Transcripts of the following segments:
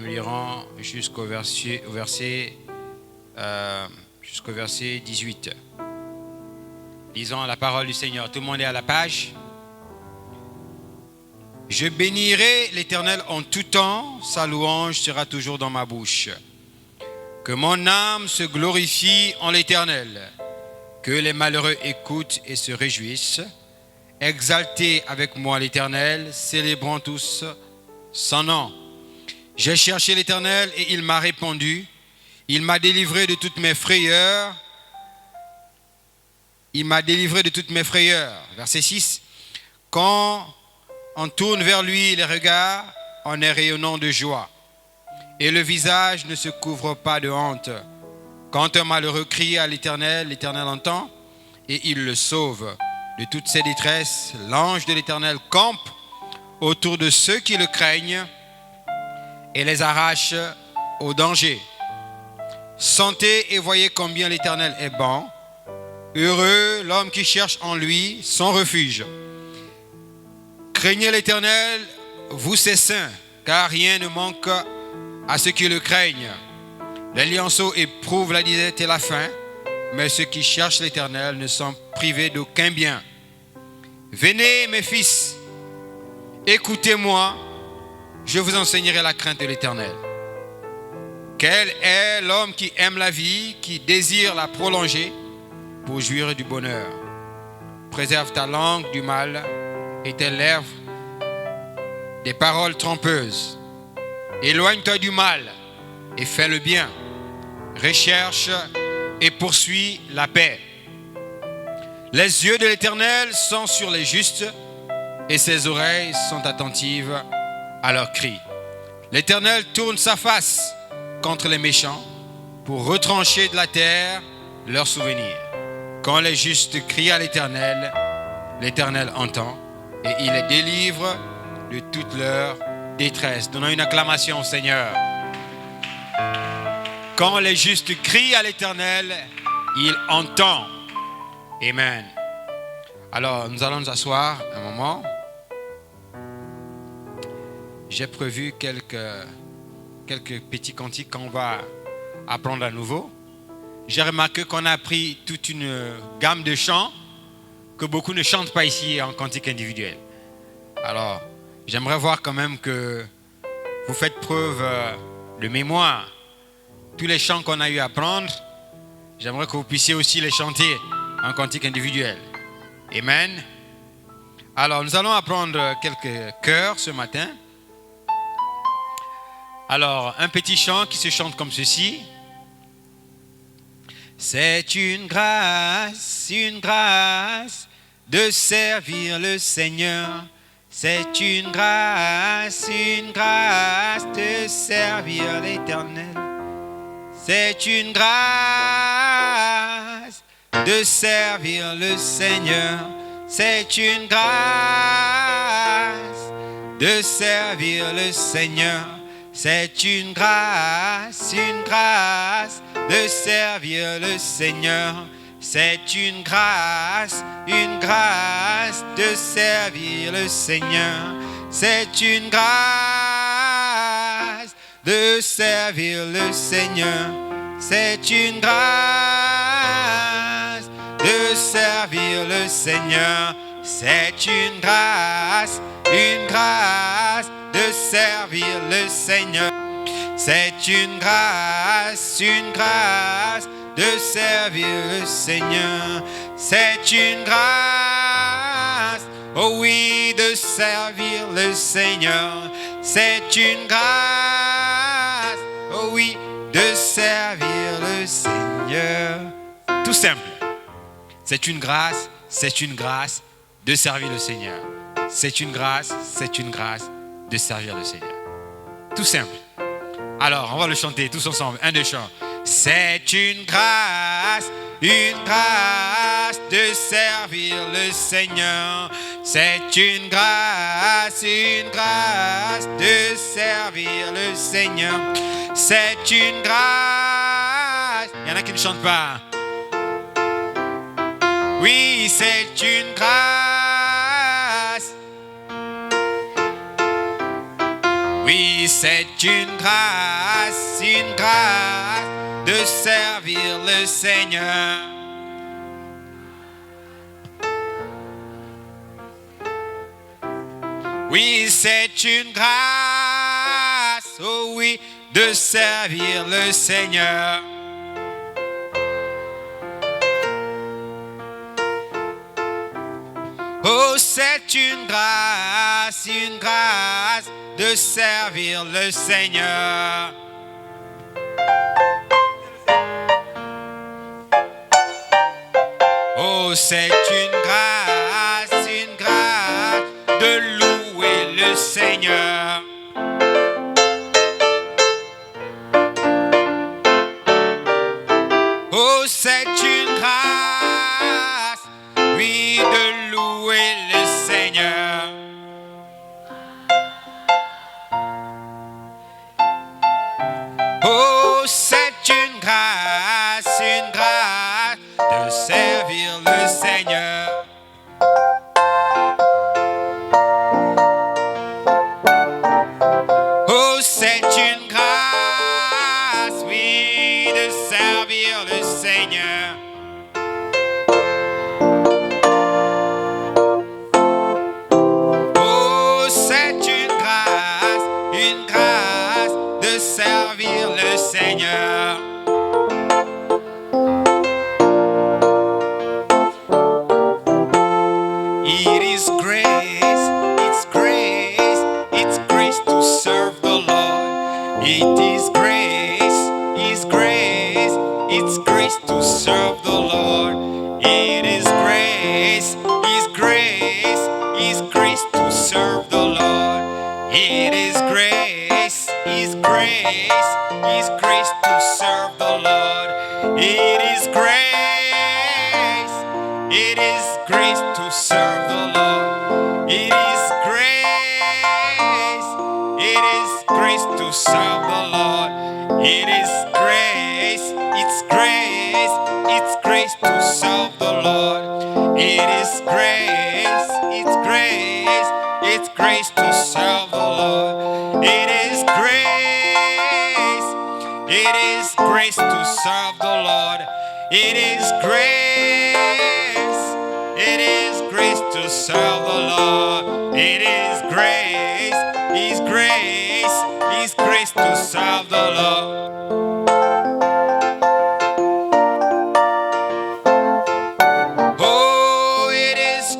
nous lirons jusqu'au verset 18. Lisons la parole du Seigneur. Tout le monde est à la page. Je bénirai l'Éternel en tout temps, sa louange sera toujours dans ma bouche. Que mon âme se glorifie en l'Éternel, que les malheureux écoutent et se réjouissent. Exaltez avec moi l'Éternel, célébrons tous son nom. J'ai cherché l'Éternel et il m'a répondu. Il m'a délivré de toutes mes frayeurs. Il m'a délivré de toutes mes frayeurs. Verset 6. Quand on tourne vers lui les regards, on est rayonnant de joie. Et le visage ne se couvre pas de honte. Quand un malheureux crie à l'Éternel, l'Éternel entend et il le sauve. De toutes ses détresses, l'ange de l'Éternel campe autour de ceux qui le craignent et les arrache au danger. Sentez et voyez combien l'Éternel est bon. Heureux l'homme qui cherche en lui son refuge. Craignez l'Éternel, vous ses saints, car rien ne manque à ceux qui le craignent. Les lionceaux éprouvent la disette et la faim, mais ceux qui cherchent l'Éternel ne sont privés d'aucun bien. Venez, mes fils, écoutez-moi, je vous enseignerai la crainte de l'Éternel. Quel est l'homme qui aime la vie, qui désire la prolonger pour jouir du bonheur? Préserve ta langue du mal et tes lèvres des paroles trompeuses. Éloigne-toi du mal et fais le bien. Recherche et poursuis la paix. Les yeux de l'Éternel sont sur les justes et ses oreilles sont attentives à leurs cris. L'Éternel tourne sa face contre les méchants pour retrancher de la terre leurs souvenirs. Quand les justes crient à l'Éternel, l'Éternel entend et il les délivre de toute leur détresse. Donnons une acclamation au Seigneur. Quand les justes crient à l'Éternel, il entend. Amen. Alors, nous allons nous asseoir un moment. J'ai prévu quelques petits cantiques qu'on va apprendre à nouveau. J'ai remarqué qu'on a pris toute une gamme de chants que beaucoup ne chantent pas ici en cantique individuel. Alors, j'aimerais voir quand même que vous faites preuve de mémoire. Tous les chants qu'on a eu à apprendre, j'aimerais que vous puissiez aussi les chanter en cantique individuel. Amen. Alors, nous allons apprendre quelques chœurs ce matin. Alors, un petit chant qui se chante comme ceci. C'est une grâce de servir le Seigneur. C'est une grâce de servir l'Éternel. C'est une grâce de servir le Seigneur. C'est une grâce de servir le Seigneur. C'est une grâce de servir le Seigneur. C'est une grâce de servir le Seigneur. C'est une grâce de servir le Seigneur. C'est une grâce de servir le Seigneur. C'est une grâce de servir le Seigneur. C'est une grâce de servir le Seigneur. C'est une grâce, oh oui, de servir le Seigneur. C'est une grâce, oh oui, de servir le Seigneur. Tout simple. C'est une grâce de servir le Seigneur. C'est une grâce de servir le Seigneur. Tout simple. Alors, on va le chanter tous ensemble. Un, deux, chants. C'est une grâce de servir le Seigneur. C'est une grâce de servir le Seigneur. C'est une grâce. Il y en a qui ne chantent pas. Oui, c'est une grâce. Oui, c'est une grâce de servir le Seigneur. Oui, c'est une grâce, oh oui, de servir le Seigneur. Oh, c'est une grâce de servir le Seigneur. Oh, c'est une grâce de louer le Seigneur. Oh, c'est une grâce, oui, de louer le Seigneur. Oh, c'est une grâce de servir le Seigneur. Oh, c'est une grâce, oui, de servir le Seigneur. Oh, c'est une grâce de servir le Seigneur. It is grace, it's grace to serve the Lord. It is grace, it's grace to serve the Lord. It is grace, it's grace to serve the Lord. It is grace, it's grace to serve the Lord. It is grace to serve the Lord. It is grace to serve the Lord. It is grace, it's grace to serve the Lord. It is grace, it's grace to serve the Lord. It is grace to serve the Lord. It is grace to serve the Lord. It is grace to serve the Lord. Oh, it is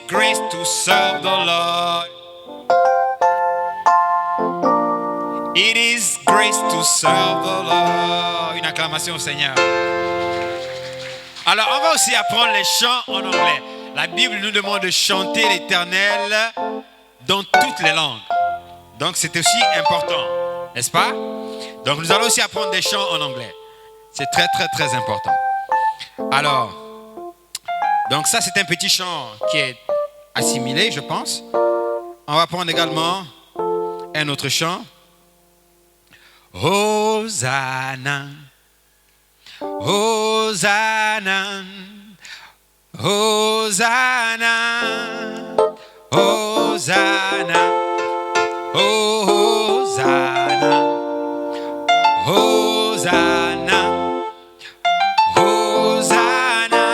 grace to serve the Lord. It is grace to serve the Lord. Une acclamation au Seigneur. Alors, on va aussi apprendre les chants en anglais. La Bible nous demande de chanter l'Éternel dans toutes les langues. Donc, c'est aussi important, n'est-ce pas? Donc, nous allons aussi apprendre des chants en anglais. C'est très, très, très important. Alors, donc ça, c'est un petit chant qui est assimilé, je pense. On va prendre également un autre chant. Hosanna, Hosanna, Hosanna, Hosanna, Hosanna, Hosanna, Hosanna,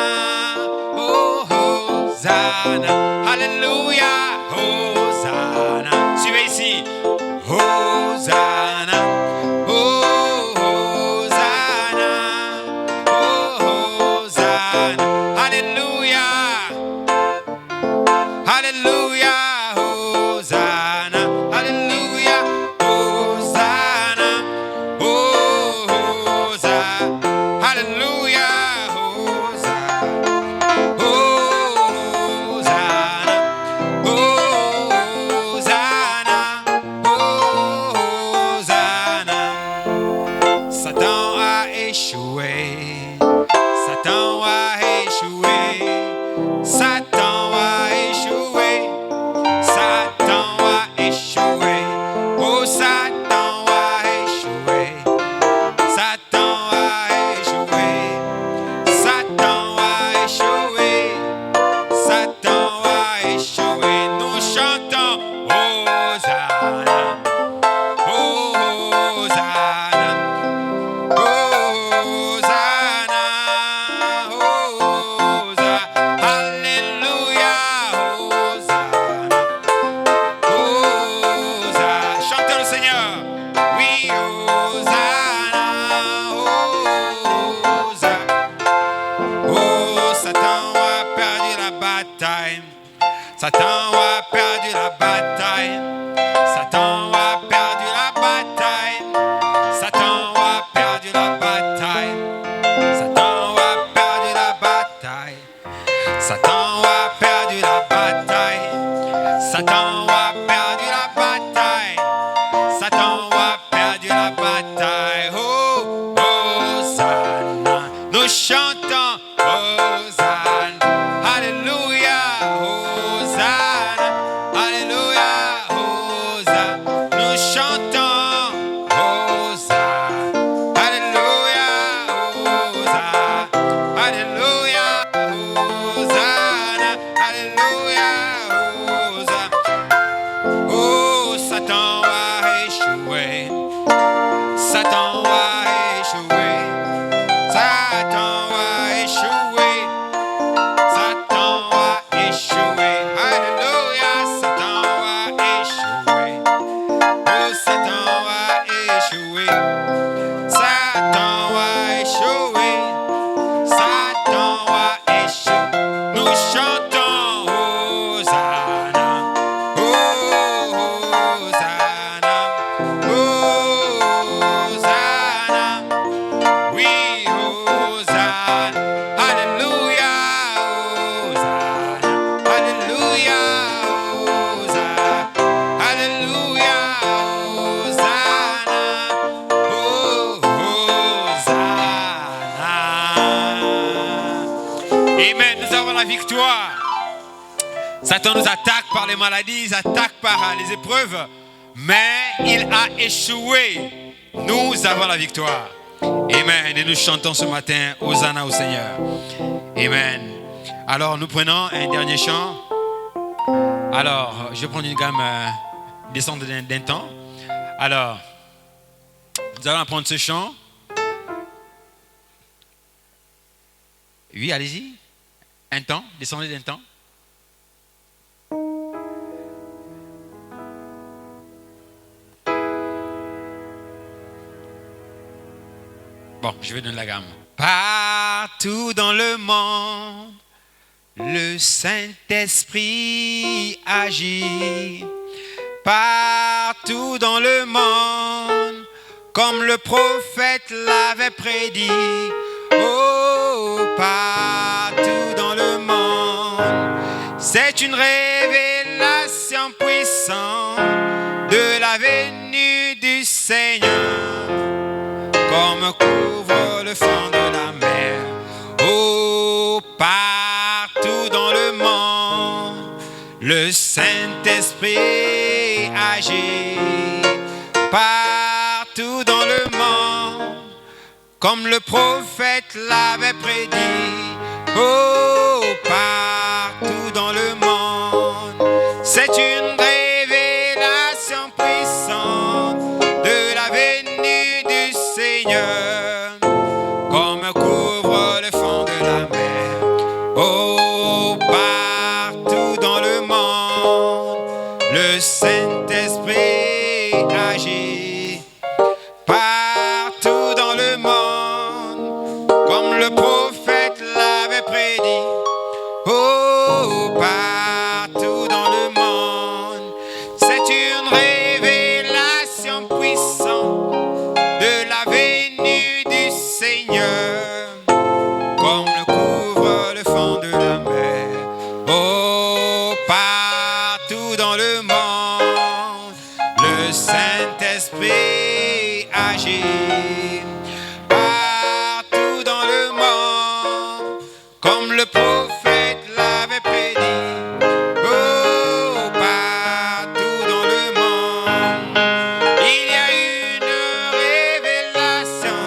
oh Hosanna, Alléluia, Hosanna. Suivez ici, Hosanna. Seigneur. Oui, Hosanna, Hosanna. Oh, Satan a perdu la bataille. Satan a perdu la bataille. Satan a perdu la bataille. Satan a perdu la bataille. Satan a perdu la bataille. Satan a perdu la bataille. Satan a perdu la bataille. Satan a perdu la bataille. Oh, Hosanna. Nous chantons Hosanna. Alléluia. Hosanna. Alléluia. Hosanna. Nous chantons Hosanna. Alléluia. Hosanna. Alléluia. Hosanna. Alléluia. Hosanna. Oh, Satan a échoué. Satan a échoué. Satan a échoué. Satan a échoué. Alléluia. Satan a échoué. Oh, Satan a échoué. Satan a échoué. Satan a échoué. Nous chantons Hosanna. Hosanna. Hosanna. Oui, Hosanna. Alléluia. Hosanna. Alléluia. Hosanna. Alléluia. Hosanna. Oh, Hosanna. Amen. Nous avons la victoire. Satan nous attaque par les maladies, il attaque par les épreuves, mais il a échoué. Nous avons la victoire. Amen. Et nous chantons ce matin Hosanna au Seigneur. Amen. Alors nous prenons un dernier chant. Alors je vais prendre une gamme descendre d'un temps. Alors nous allons prendre ce chant. Oui, allez-y. Un temps, descendez d'un temps. Bon, je vais donner la gamme. Partout dans le monde, le Saint-Esprit agit. Partout dans le monde, comme le prophète l'avait prédit. Oh, partout dans le monde, c'est une révélation puissante de la venue du Seigneur, comme couvre le fond de la mer. Oh, partout dans le monde, le Saint-Esprit agit. Partout dans le monde, comme le prophète l'avait prédit. Oh, partout dans le monde, c'est une révélation puissante de la venue du Seigneur, comme couvre le fond de la mer. Oh, partout dans le monde, le Saint-Esprit agit. Partout dans le monde, comme le prophète l'avait prédit. Oh, partout dans le monde, c'est une révélation puissante de la venue du Seigneur, comme le couvre le fond de la mer. Oh, partout dans le monde, le Saint-Esprit agit. Partout dans le monde, comme le prophète l'avait prédit. Oh, partout dans le monde, il y a une révélation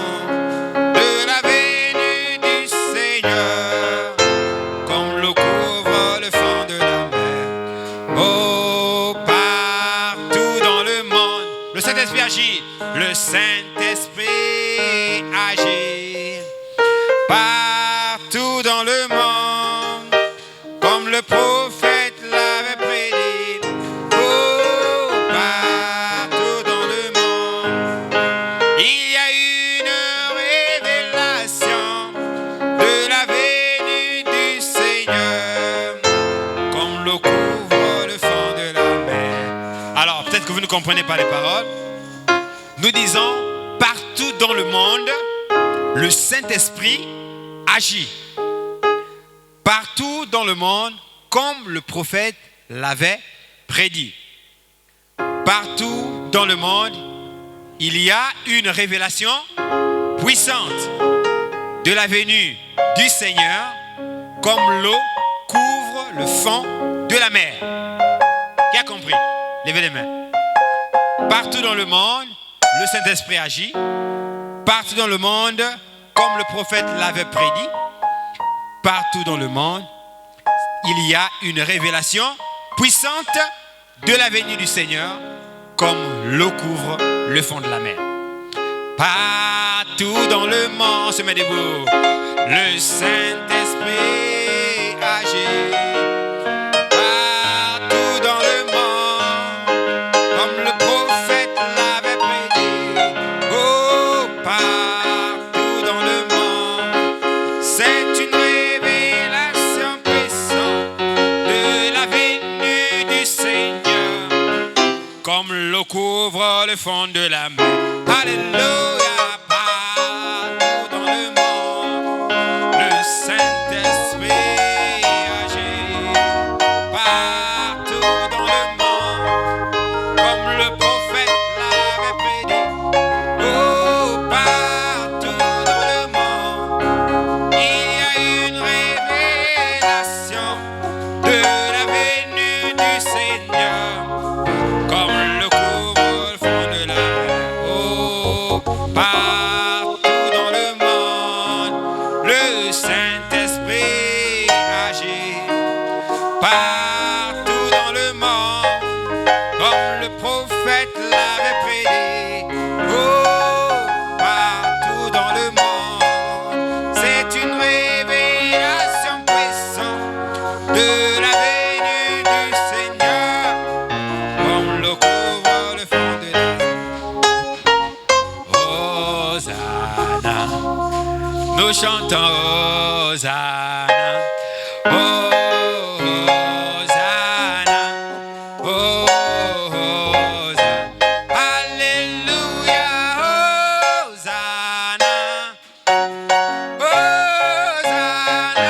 de la venue du Seigneur, comme l'eau couvre le fond de la mer. Oh, partout dans le monde, le Saint-Esprit agit. Le Saint-Esprit agit. Partout dans le monde, comme le prophète l'avait prédit. Oh, partout dans le ne comprenez pas les paroles, nous disons, partout dans le monde, le Saint-Esprit agit. Partout dans le monde, comme le prophète l'avait prédit. Partout dans le monde, il y a une révélation puissante de la venue du Seigneur, comme l'eau couvre le fond de la mer. Qui a compris? Levez les mains. Partout dans le monde, le Saint-Esprit agit. Partout dans le monde, comme le prophète l'avait prédit. Partout dans le monde, il y a une révélation puissante de la venue du Seigneur, comme l'eau couvre le fond de la mer. Partout dans le monde, on se met debout. Le Saint-Esprit agit. Partout dans le monde, comme le prophète l'avait prédit. Oh, partout dans le monde, c'est une révélation puissante de la venue du Seigneur, comme l'eau couvre le fond de la mer. Alléluia. Partout dans le monde, le Saint-Esprit agit. Partout dans le monde, comme le prophète l'avait prédit. Oh, partout dans le monde, il y a une révélation de la venue du Seigneur, comme le couvre le fond de la mer. Oh, partout dans le monde, le Saint-Esprit agit. Partout dans le monde, comme le prophète l'avait prédit. Oh, partout dans le monde, c'est une révélation puissante de la venue du Seigneur, comme l'eau couvre le fond de la mer. Hosanna, nous chantons Hosanna. Oh, Hosanna, oh, Hosanna. Alléluia, Hosanna. Hosanna,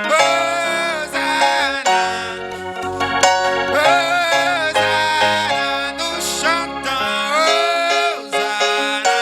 Hosanna. Hosanna, nous chantons Hosanna.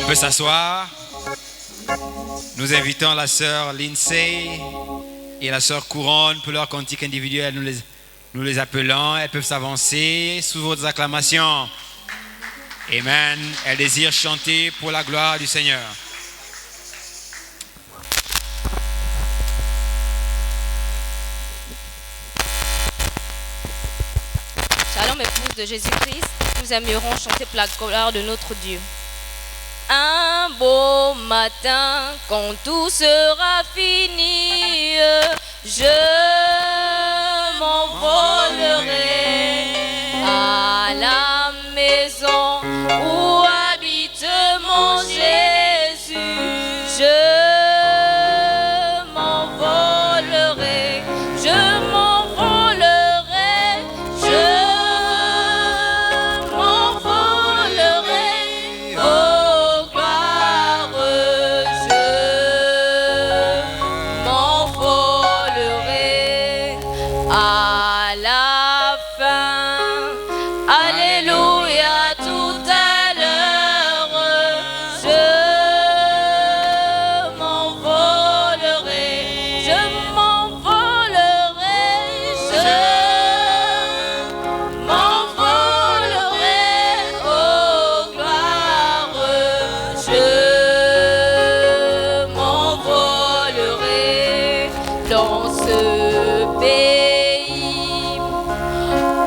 peut s'asseoir. Nous invitons la sœur Lindsay et la sœur Couronne pour leur cantique individuel. Nous les appelons. Elles peuvent s'avancer sous vos acclamations. Amen. Elle désire chanter pour la gloire du Seigneur. Shalom, épouse de Jésus-Christ, nous aimerons chanter pour la gloire de notre Dieu. Un beau matin, quand tout sera fini, je m'envolerai à la maison où habite mon Jésus. Je m'envolerai, je m'envolerai, je m'envolerai, oh gloire, je m'envolerai à la fin. Alléluia, tout à l'heure, je m'envolerai, je m'envolerai, je m'envolerai, oh gloire, je m'envolerai dans ce pays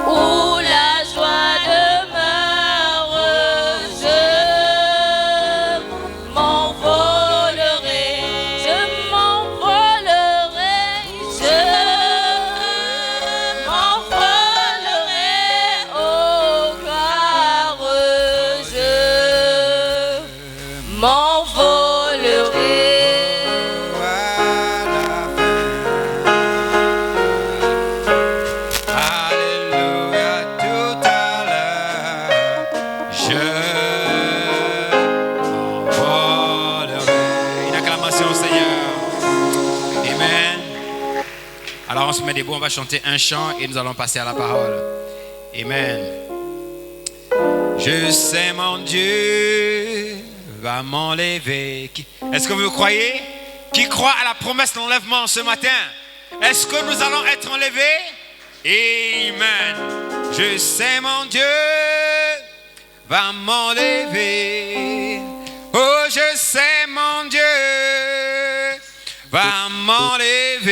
où la joie demeure. Je m'envolerai, je m'envolerai, je m'envolerai, oh gloire, je m'envolerai. Alléluia, tout à l'heure, je m'envolerai. Une acclamation au Seigneur. Amen. Alors on se met debout, on va chanter un chant et nous allons passer à la parole. Amen. Je sais mon Dieu va m'enlever. Est-ce que vous le croyez? Qui croit à la promesse de l'enlèvement ce matin? Est-ce que nous allons être enlevés? Amen. Je sais mon Dieu va m'enlever. Oh, je sais mon Dieu va m'enlever.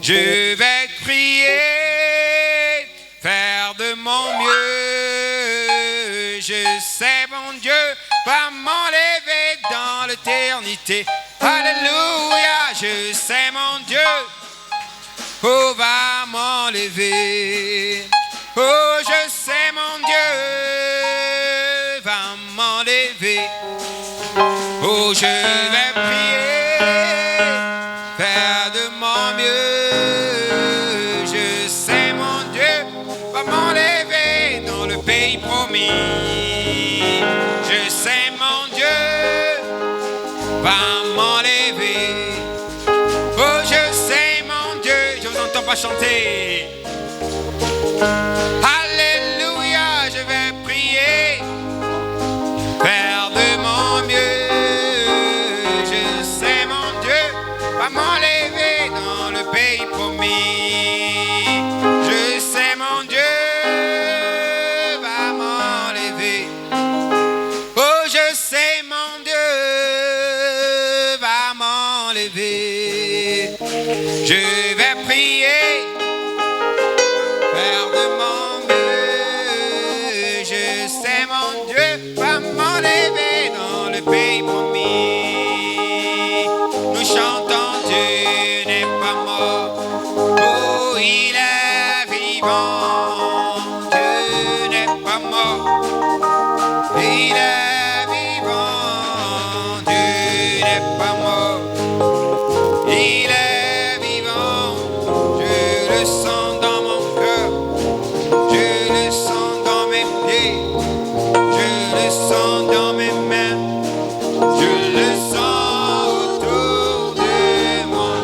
Je vais prier, faire de mon mieux. Je sais mon Dieu va m'enlever dans l'éternité. Alléluia, je sais mon Dieu. Oh, va m'enlever. Oh, je sais mon Dieu va m'enlever. Oh, je vais prier, faire de mon mieux. Je sais mon Dieu va m'enlever dans le pays promis. Je sais mon Dieu va m'enlever. Oh, je sais mon Dieu, je vous entends pas chanter. Alléluia, je vais prier, faire de mon mieux. Je sais mon Dieu va m'enlever dans le pays promis. Je sais mon Dieu va m'enlever. Oh, je sais mon Dieu va m'enlever. Je vais prier, faire de mon mieux. Je sais mon Dieu va m'enlever dans le pays promis. Nous chantons, Dieu n'est pas mort. Oh, il est vivant. Dieu n'est pas mort. Il est vivant. Dieu n'est pas mort. Il est vivant. Je le sens dans mon cœur. Je le sens dans mes pieds. Je le sens dans mes mains. Je le sens autour de moi.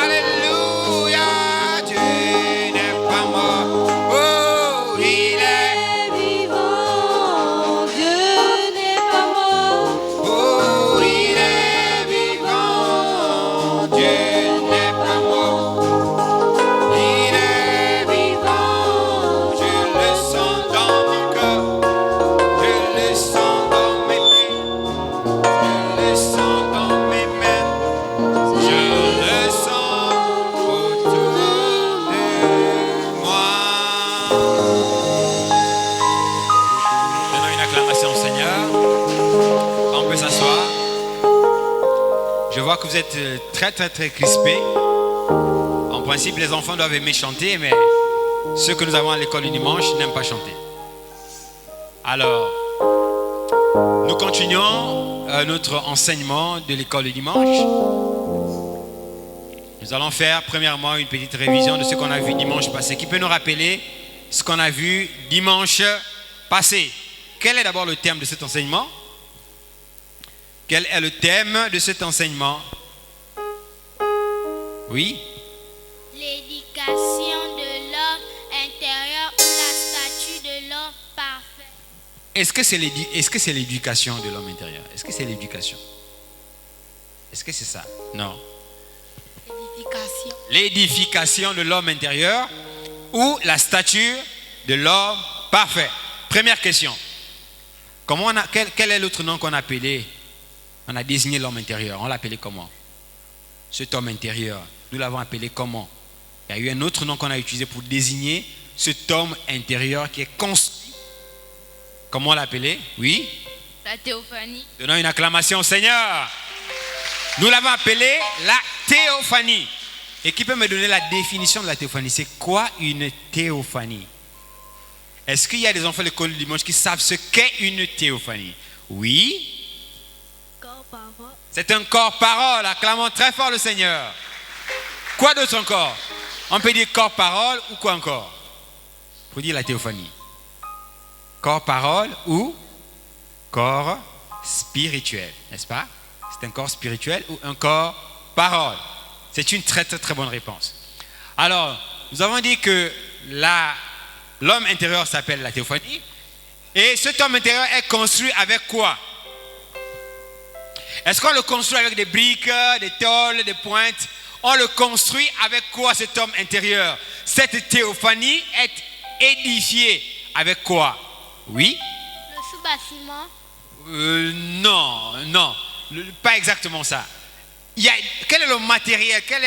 Alléluia, Dieu n'est pas mort. Oh, il est vivant, Dieu vois que vous êtes très crispés. En principe, les enfants doivent aimer chanter, mais ceux que nous avons à l'école du dimanche n'aiment pas chanter. Alors, nous continuons notre enseignement de l'école du dimanche. Nous allons faire premièrement une petite révision de ce qu'on a vu dimanche passé. Qui peut nous rappeler ce qu'on a vu dimanche passé? Quel est d'abord le thème de cet enseignement? Quel est le thème de cet enseignement? Oui? L'éducation de l'homme intérieur ou la statue de l'homme parfait. Est-ce que c'est l'éducation de l'homme intérieur? Est-ce que c'est l'éducation? Est-ce que c'est ça? Non. L'édification. L'édification de l'homme intérieur ou la stature de l'homme parfait. Première question. Quel est l'autre nom qu'on a appelé? On a désigné l'homme intérieur. On l'a appelé comment? Cet homme intérieur. Nous l'avons appelé comment? Il y a eu un autre nom qu'on a utilisé pour désigner cet homme intérieur qui est construit. Comment on l'a appelé? Oui? La théophanie. Donnons une acclamation au Seigneur. Nous l'avons appelé la théophanie. Et qui peut me donner la définition de la théophanie? C'est quoi une théophanie? Est-ce qu'il y a des enfants de l'école du dimanche qui savent ce qu'est une théophanie? Oui? Corps-parole. C'est un corps-parole. Acclamons très fort le Seigneur. Quoi d'autre encore? On peut dire corps-parole ou quoi encore? Pour dire la théophanie. Corps-parole ou corps spirituel, n'est-ce pas? C'est un corps spirituel ou un corps-parole? C'est une très bonne réponse. Alors, nous avons dit que l'homme intérieur s'appelle la théophanie. Et cet homme intérieur est construit avec quoi? Est-ce qu'on le construit avec des briques, des tôles, des pointes? On le construit avec quoi cet homme intérieur? Cette théophanie est édifiée avec quoi? Oui? Le sous-bâtiment. Non, pas exactement ça. Quel est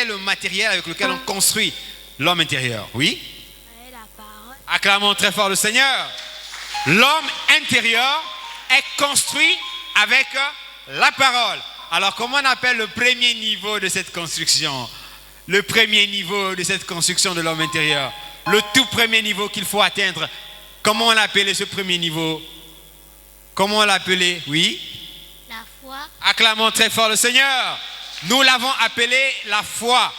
le matériel avec lequel on construit l'homme intérieur? Oui? La parole. Acclamons très fort le Seigneur. L'homme intérieur est construit avec la parole. Alors, comment on appelle le premier niveau de cette construction? Le premier niveau de cette construction de l'homme intérieur. Le tout premier niveau qu'il faut atteindre. Comment on l'a appelé ce premier niveau? Comment on l'a appelé? Oui? La foi. Acclamons très fort le Seigneur. Nous l'avons appelé la foi.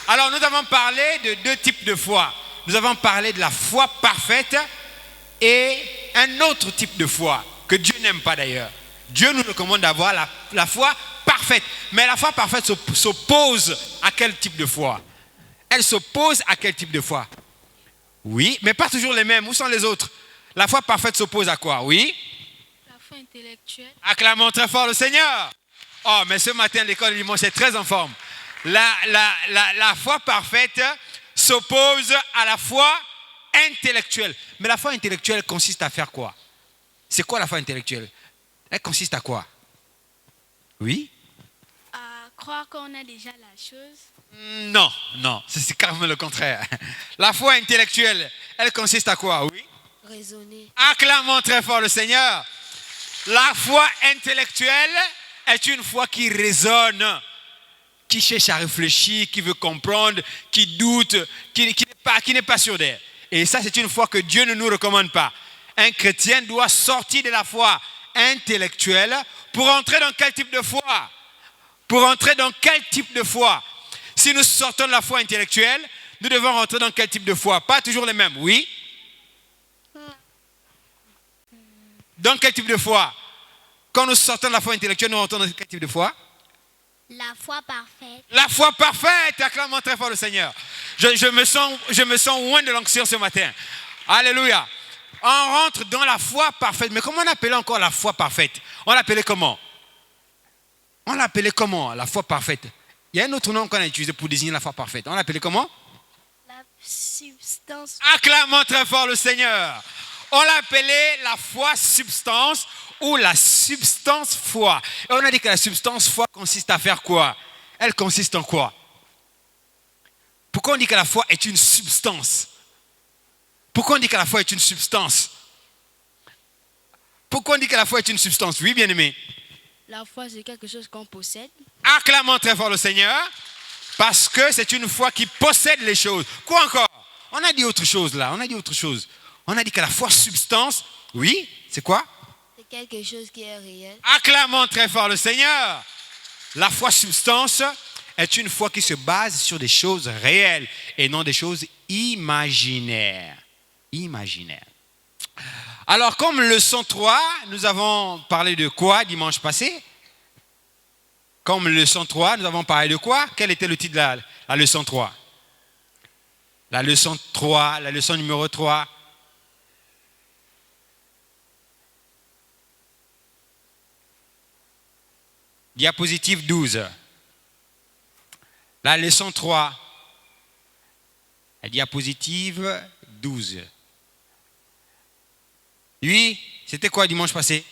Alors, nous avons parlé de deux types de foi. Nous avons parlé de la foi parfaite et un autre type de foi que Dieu n'aime pas d'ailleurs. Dieu nous recommande d'avoir la foi parfaite. Mais la foi parfaite s'oppose à quel type de foi? Elle s'oppose à quel type de foi? Oui, mais pas toujours les mêmes. Où sont les autres? La foi parfaite s'oppose à quoi? Oui? La foi intellectuelle. Acclamons très fort le Seigneur. Oh, mais ce matin, l'école du dimanche est très en forme. La foi parfaite s'oppose à la foi intellectuelle. Mais la foi intellectuelle consiste à faire quoi? C'est quoi la foi intellectuelle? Elle consiste à quoi? Oui? À croire qu'on a déjà la chose. Non, c'est carrément le contraire. La foi intellectuelle, elle consiste à quoi? Oui? Raisonner. Acclamons très fort le Seigneur. La foi intellectuelle est une foi qui raisonne, qui cherche à réfléchir, qui veut comprendre, qui doute, qui n'est pas sûr d'elle. Et ça, c'est une foi que Dieu ne nous recommande pas. Un chrétien doit sortir de la foi intellectuelle pour entrer dans quel type de foi? Pour entrer dans quel type de foi? Si nous sortons de la foi intellectuelle, nous devons rentrer dans quel type de foi? Pas toujours les mêmes, oui? Dans quel type de foi? Quand nous sortons de la foi intellectuelle, nous rentrons dans quel type de foi? La foi parfaite. La foi parfaite. Acclamons très fort le Seigneur. Je me sens loin de l'onction ce matin. Alléluia. On rentre dans la foi parfaite. Mais comment on appelait encore la foi parfaite? On l'appelait comment? On l'appelait comment, la foi parfaite? Il y a un autre nom qu'on a utilisé pour désigner la foi parfaite. On l'appelait comment? La substance. Acclamons très fort le Seigneur. On l'appelait la foi substance ou la substance foi. Et on a dit que la substance foi consiste à faire quoi? Elle consiste en quoi? Pourquoi on dit que la foi est une substance? Pourquoi on dit que la foi est une substance? Pourquoi on dit que la foi est une substance? Oui, bien-aimé. La foi, c'est quelque chose qu'on possède. Acclamons très fort le Seigneur, parce que c'est une foi qui possède les choses. Quoi encore? On a dit autre chose là, on a dit autre chose. On a dit que la foi substance, oui, c'est quoi? C'est quelque chose qui est réel. Acclamons très fort le Seigneur. La foi substance est une foi qui se base sur des choses réelles et non des choses imaginaires. Imaginaires. Alors, comme leçon 3, nous avons parlé de quoi dimanche passé? Comme leçon 3, nous avons parlé de quoi? Quel était le titre de la leçon 3? La leçon 3, la leçon numéro 3. Diapositive 12. La leçon 3. La diapositive 12. Oui, c'était quoi dimanche passé?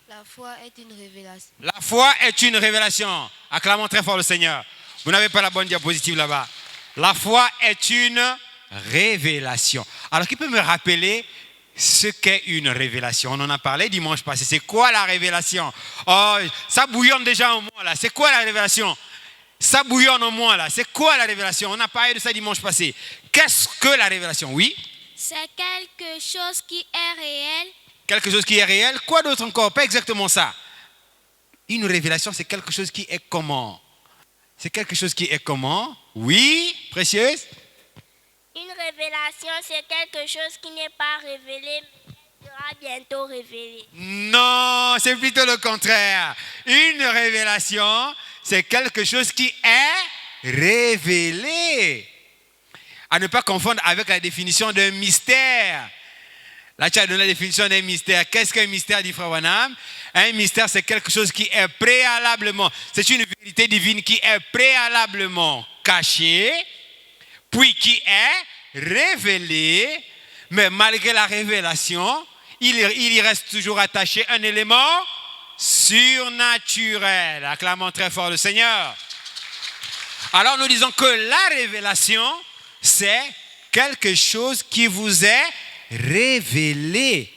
La foi est une révélation. La foi est une révélation. Acclamons très fort le Seigneur. Vous n'avez pas la bonne diapositive là-bas. La foi est une révélation. Alors, qui peut me rappeler ce qu'est une révélation? On en a parlé dimanche passé. C'est quoi la révélation? Oh, ça bouillonne déjà en moi là. C'est quoi la révélation? Ça bouillonne en moi là. C'est quoi la révélation? On a parlé de ça dimanche passé. Qu'est-ce que la révélation? Oui? C'est quelque chose qui est réel. Quelque chose qui est réel. Quoi d'autre encore? Pas exactement ça. Une révélation, c'est quelque chose qui est comment? C'est quelque chose qui est comment? Oui, précieuse? Une révélation, c'est quelque chose qui n'est pas révélé, mais qui sera bientôt révélé. Non, c'est plutôt le contraire. Une révélation, c'est quelque chose qui est révélé. À ne pas confondre avec la définition d'un mystère. Là, tu as donné la définition d'un mystère. Qu'est-ce qu'un mystère, dit Frère Branham? Un mystère, c'est quelque chose qui est préalablement. C'est une vérité divine qui est préalablement cachée, puis qui est révélée. Mais malgré la révélation, il y reste toujours attaché un élément surnaturel. Acclamons très fort le Seigneur. Alors, nous disons que la révélation, c'est quelque chose qui vous est révélé.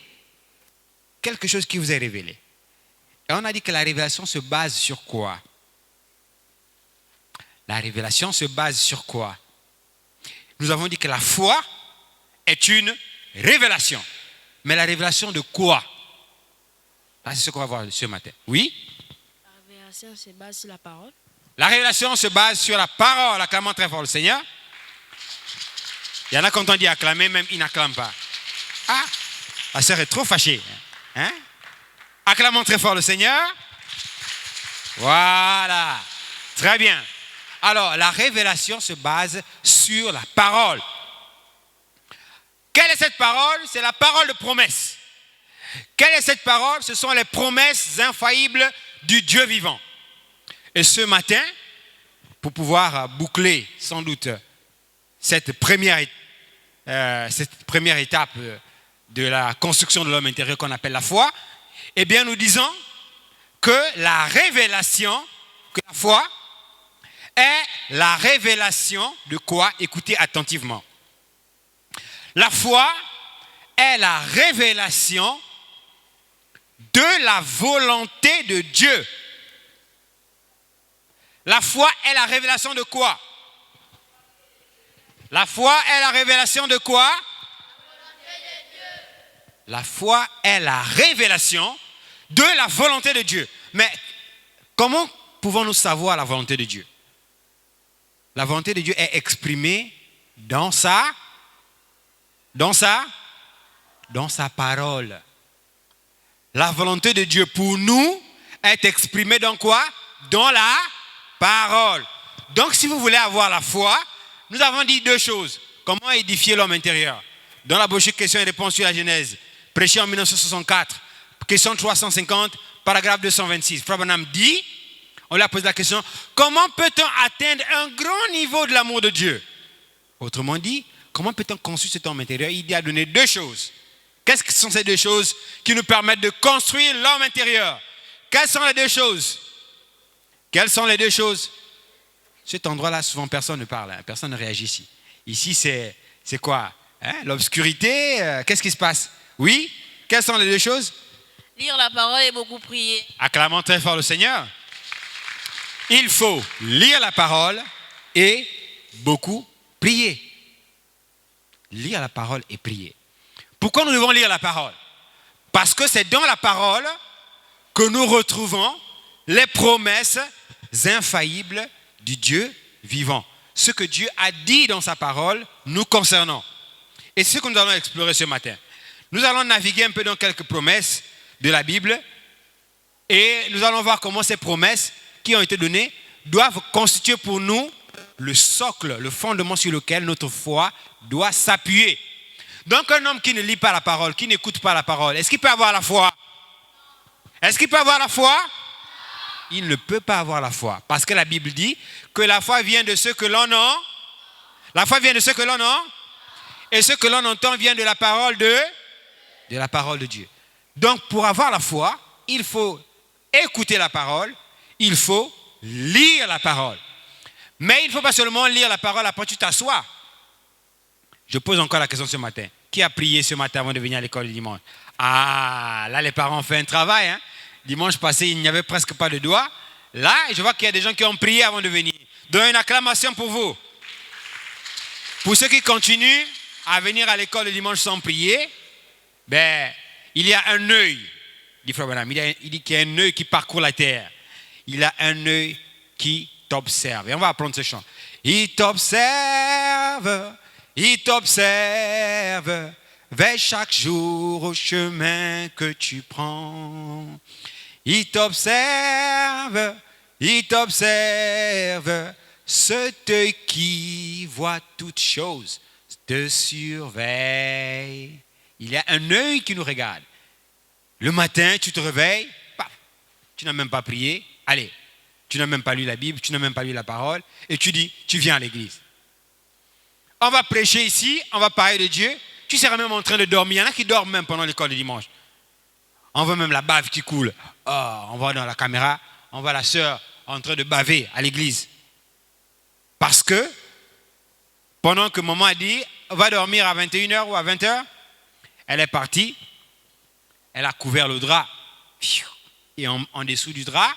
Quelque chose qui vous est révélé. Et on a dit que la révélation se base sur quoi? La révélation se base sur quoi? Nous avons dit que la foi est une révélation. Mais la révélation de quoi? C'est ce qu'on va voir ce matin. Oui? La révélation se base sur la parole. La révélation se base sur la parole. Acclamons très fort le Seigneur. Il y en a quand on dit acclamer, même ils n'acclament pas. Ah, la sœur est trop fâchée. Hein? Acclamons très fort le Seigneur. Voilà. Très bien. Alors, la révélation se base sur la parole. Quelle est cette parole? C'est la parole de promesse. Quelle est cette parole? Ce sont les promesses infaillibles du Dieu vivant. Et ce matin, pour pouvoir boucler sans doute cette première étape de la construction de l'homme intérieur qu'on appelle la foi, eh bien nous disons que la révélation, que la foi est la révélation de quoi? Écoutez attentivement. La foi est la révélation de la volonté de Dieu. La foi est la révélation de quoi? La foi est la révélation de quoi? La foi est la révélation de la volonté de Dieu. Mais comment pouvons-nous savoir la volonté de Dieu? La volonté de Dieu est exprimée dans sa parole. La volonté de Dieu pour nous est exprimée dans quoi? Dans la parole. Donc si vous voulez avoir la foi, nous avons dit deux choses. Comment édifier l'homme intérieur? Dans la brochure questions et réponses sur la Genèse, prêchée en 1964, question 350, paragraphe 226. Frère Branham dit, on lui a posé la question, comment peut-on atteindre un grand niveau de l'amour de Dieu? Autrement dit, comment peut-on construire cet homme intérieur? Il a donné deux choses. Qu'est-ce que sont ces deux choses qui nous permettent de construire l'homme intérieur? Quelles sont les deux choses? Quelles sont les deux choses? Cet endroit-là, souvent, personne ne parle, hein, personne ne réagit ici. Ici, c'est quoi? L'obscurité, qu'est-ce qui se passe? Oui? Quelles sont les deux choses? Lire la parole et beaucoup prier. Acclamons très fort le Seigneur. Il faut lire la parole et beaucoup prier. Lire la parole et prier. Pourquoi nous devons lire la parole? Parce que c'est dans la parole que nous retrouvons les promesses infaillibles du Dieu vivant. Ce que Dieu a dit dans sa parole nous concernant. Et c'est ce que nous allons explorer ce matin. Nous allons naviguer un peu dans quelques promesses de la Bible et nous allons voir comment ces promesses qui ont été données doivent constituer pour nous le socle, le fondement sur lequel notre foi doit s'appuyer. Donc un homme qui ne lit pas la parole, qui n'écoute pas la parole, est-ce qu'il peut avoir la foi? Est-ce qu'il peut avoir la foi? Il ne peut pas avoir la foi. Parce que la Bible dit que la foi vient de ce que l'on a. La foi vient de ce que l'on a. Et ce que l'on entend vient de la parole de Dieu. Donc pour avoir la foi, il faut écouter la parole, il faut lire la parole. Mais il ne faut pas seulement lire la parole, après tu t'assois. Je pose encore la question ce matin. Qui a prié ce matin avant de venir à l'école le dimanche? Ah, là les parents ont fait un travail. Hein? Dimanche passé, il n'y avait presque pas de doigts. Là, je vois qu'il y a des gens qui ont prié avant de venir. Donc une acclamation pour vous. Pour ceux qui continuent à venir à l'école le dimanche sans prier, ben, il y a un œil, dit Frère Branham, il dit qu'il y a un œil qui parcourt la terre. Il a un œil qui t'observe. Et on va apprendre ce chant. Il t'observe vers chaque jour au chemin que tu prends. Il t'observe, cet œil qui voit toutes choses te surveille. Il y a un œil qui nous regarde. Le matin, tu te réveilles, paf, tu n'as même pas prié, allez, tu n'as même pas lu la Bible, tu n'as même pas lu la parole, et tu dis, tu viens à l'église. On va prêcher ici, on va parler de Dieu, tu seras même en train de dormir. Il y en a qui dorment même pendant l'école de dimanche. On voit même la bave qui coule. Oh, on voit dans la caméra, on voit la sœur en train de baver à l'église. Parce que, pendant que maman a dit, on va dormir à 21h ou à 20h, elle est partie, elle a couvert le drap. Et en dessous du drap,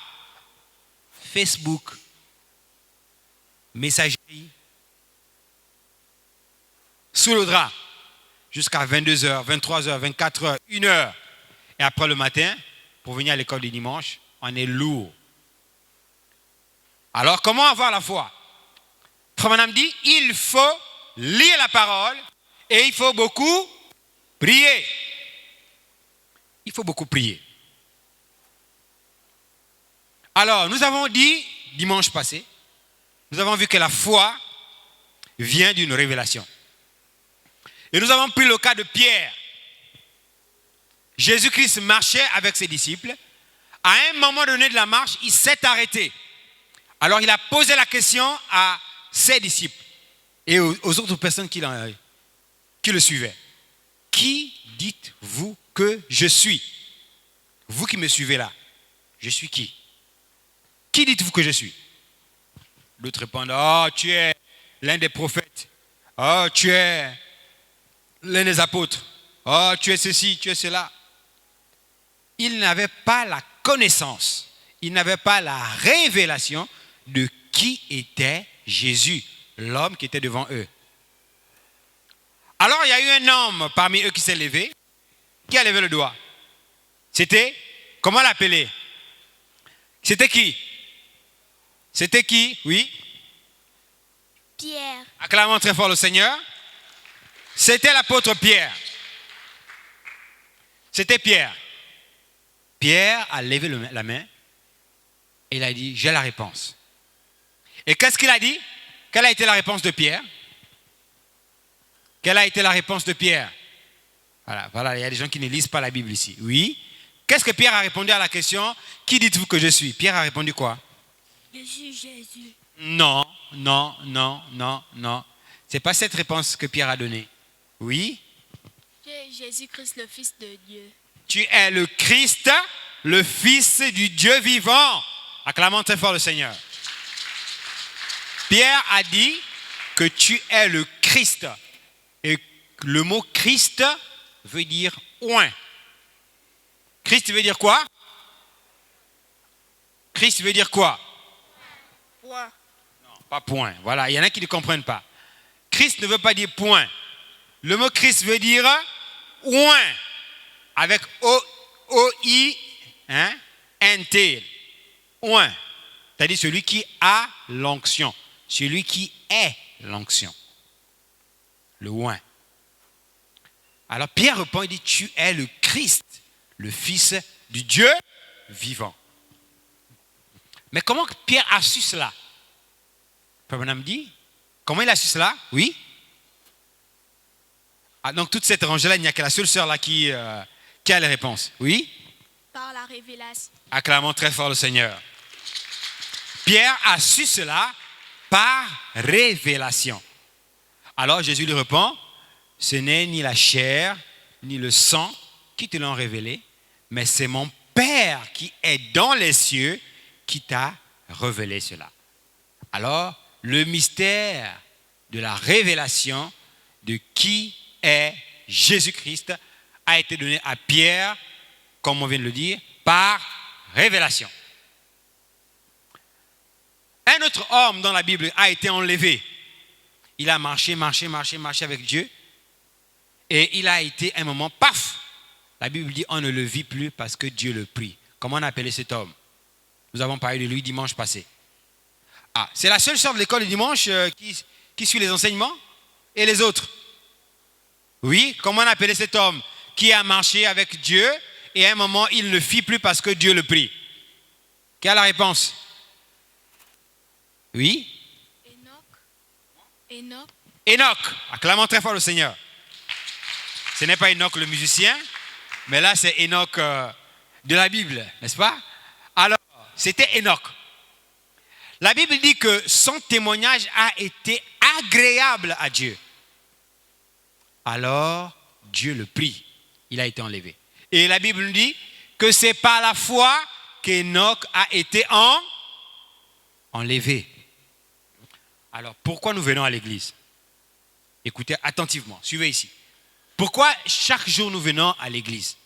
Facebook, messagerie, sous le drap, jusqu'à 22h, 23h, 24h, 1h. Et après le matin, pour venir à l'école du dimanche, on est lourd. Alors, comment avoir la foi? Frère Branham dit, il faut lire la parole et il faut beaucoup prier. Il faut beaucoup prier. Alors, nous avons dit, dimanche passé, nous avons vu que la foi vient d'une révélation. Et nous avons pris le cas de Pierre. Jésus-Christ marchait avec ses disciples. À un moment donné de la marche, il s'est arrêté. Alors il a posé la question à ses disciples et aux autres personnes qui le suivaient. Qui dites-vous que je suis? Vous qui me suivez là, je suis qui? Qui dites-vous que je suis? L'autre répondent, oh, tu es l'un des prophètes. Oh, tu es l'un des apôtres. Oh, tu es ceci, tu es cela. Ils n'avaient pas la connaissance, ils n'avaient pas la révélation de qui était Jésus, l'homme qui était devant eux. Alors il y a eu un homme parmi eux qui s'est levé, qui a levé le doigt. C'était, comment l'appeler? C'était qui? C'était qui? Oui? Pierre. Acclamons très fort le Seigneur. C'était l'apôtre Pierre. C'était Pierre. Pierre a levé la main et il a dit, j'ai la réponse. Et qu'est-ce qu'il a dit? Quelle a été la réponse de Pierre? Quelle a été la réponse de Pierre? Voilà, il y a des gens qui ne lisent pas la Bible ici. Oui. Qu'est-ce que Pierre a répondu à la question? Qui dites-vous que je suis? Pierre a répondu quoi? Je suis Jésus. Non. Ce n'est pas cette réponse que Pierre a donnée. Oui. Tu es Jésus-Christ, le Fils de Dieu. Tu es le Christ, le Fils du Dieu vivant. Acclamons très fort le Seigneur. Pierre a dit que tu es le Christ. Et le mot Christ veut dire oint. Christ veut dire quoi? Christ veut dire quoi? Point. Non, pas point. Voilà, il y en a qui ne comprennent pas. Christ ne veut pas dire point. Le mot Christ veut dire oint, avec O-I, N-T. Oint. C'est-à-dire celui qui a l'onction. Celui qui est l'onction. Le oint. Alors Pierre répond, il dit, tu es le Christ, le Fils du Dieu vivant. Mais comment Pierre a su cela? Frère Branham dit, comment il a su cela? Oui. Ah, donc toute cette rangée-là, il n'y a que la seule sœur là qui a les réponses. Oui. Par la révélation. Acclamons très fort le Seigneur. Pierre a su cela par révélation. Alors Jésus lui répond, ce n'est ni la chair, ni le sang qui te l'ont révélé, mais c'est mon Père qui est dans les cieux qui t'a révélé cela. Alors, le mystère de la révélation de qui est Jésus-Christ a été donné à Pierre, comme on vient de le dire, par révélation. Un autre homme dans la Bible a été enlevé. Il a marché avec Dieu. Et il a été un moment, paf! La Bible dit on ne le vit plus parce que Dieu le prie. Comment on a appelé cet homme? Nous avons parlé de lui dimanche passé. Ah, c'est la seule sœur de l'école du dimanche qui suit les enseignements? Et les autres? Oui, comment on a appelé cet homme qui a marché avec Dieu et à un moment il ne fit plus parce que Dieu le prie? Quelle est la réponse? Oui? Enoch. Acclamons très fort le Seigneur. Ce n'est pas Enoch le musicien, mais là c'est Enoch de la Bible, n'est-ce pas? Alors, c'était Enoch. La Bible dit que son témoignage a été agréable à Dieu. Alors, Dieu le prie. Il a été enlevé. Et la Bible nous dit que c'est par la foi qu'Enoch a été enlevé. Alors, pourquoi nous venons à l'église? Écoutez attentivement, suivez ici. Pourquoi chaque jour nous venons à l'église?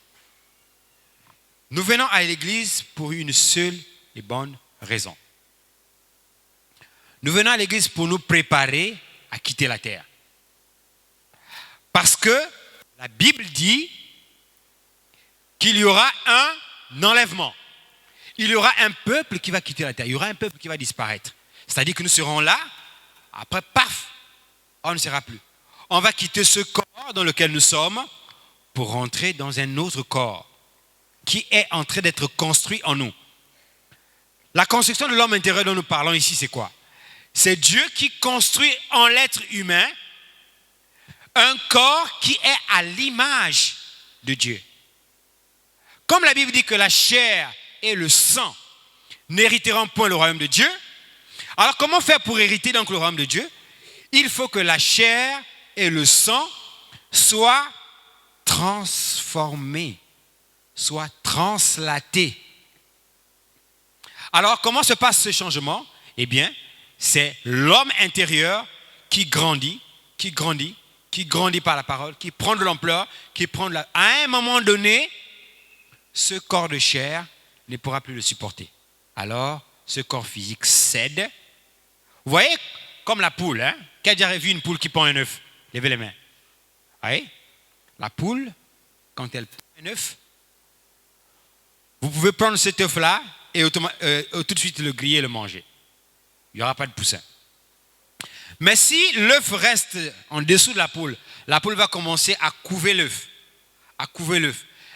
Nous venons à l'église pour une seule et bonne raison. Nous venons à l'église pour nous préparer à quitter la terre. Parce que la Bible dit qu'il y aura un enlèvement. Il y aura un peuple qui va quitter la terre. Il y aura un peuple qui va disparaître. C'est-à-dire que nous serons là, après, paf, on ne sera plus. On va quitter ce corps dans lequel nous sommes pour rentrer dans un autre corps qui est en train d'être construit en nous. La construction de l'homme intérieur dont nous parlons ici, c'est quoi? C'est Dieu qui construit en l'être humain un corps qui est à l'image de Dieu. Comme la Bible dit que la chair et le sang n'hériteront point le royaume de Dieu, alors comment faire pour hériter donc le royaume de Dieu? Il faut que la chair et le sang soient transformés, soient translatés. Alors comment se passe ce changement? Eh bien, c'est l'homme intérieur qui grandit par la parole, qui prend de l'ampleur, À un moment donné, ce corps de chair ne pourra plus le supporter. Alors, ce corps physique cède. Vous voyez, comme la poule, qui a déjà vu une poule qui pond un œuf? Levez les mains. Vous voyez? La poule, quand elle pond un œuf, vous pouvez prendre cet œuf-là et tout de suite le griller et le manger. Il n'y aura pas de poussin. Mais si l'œuf reste en dessous de la poule va commencer à couver l'œuf.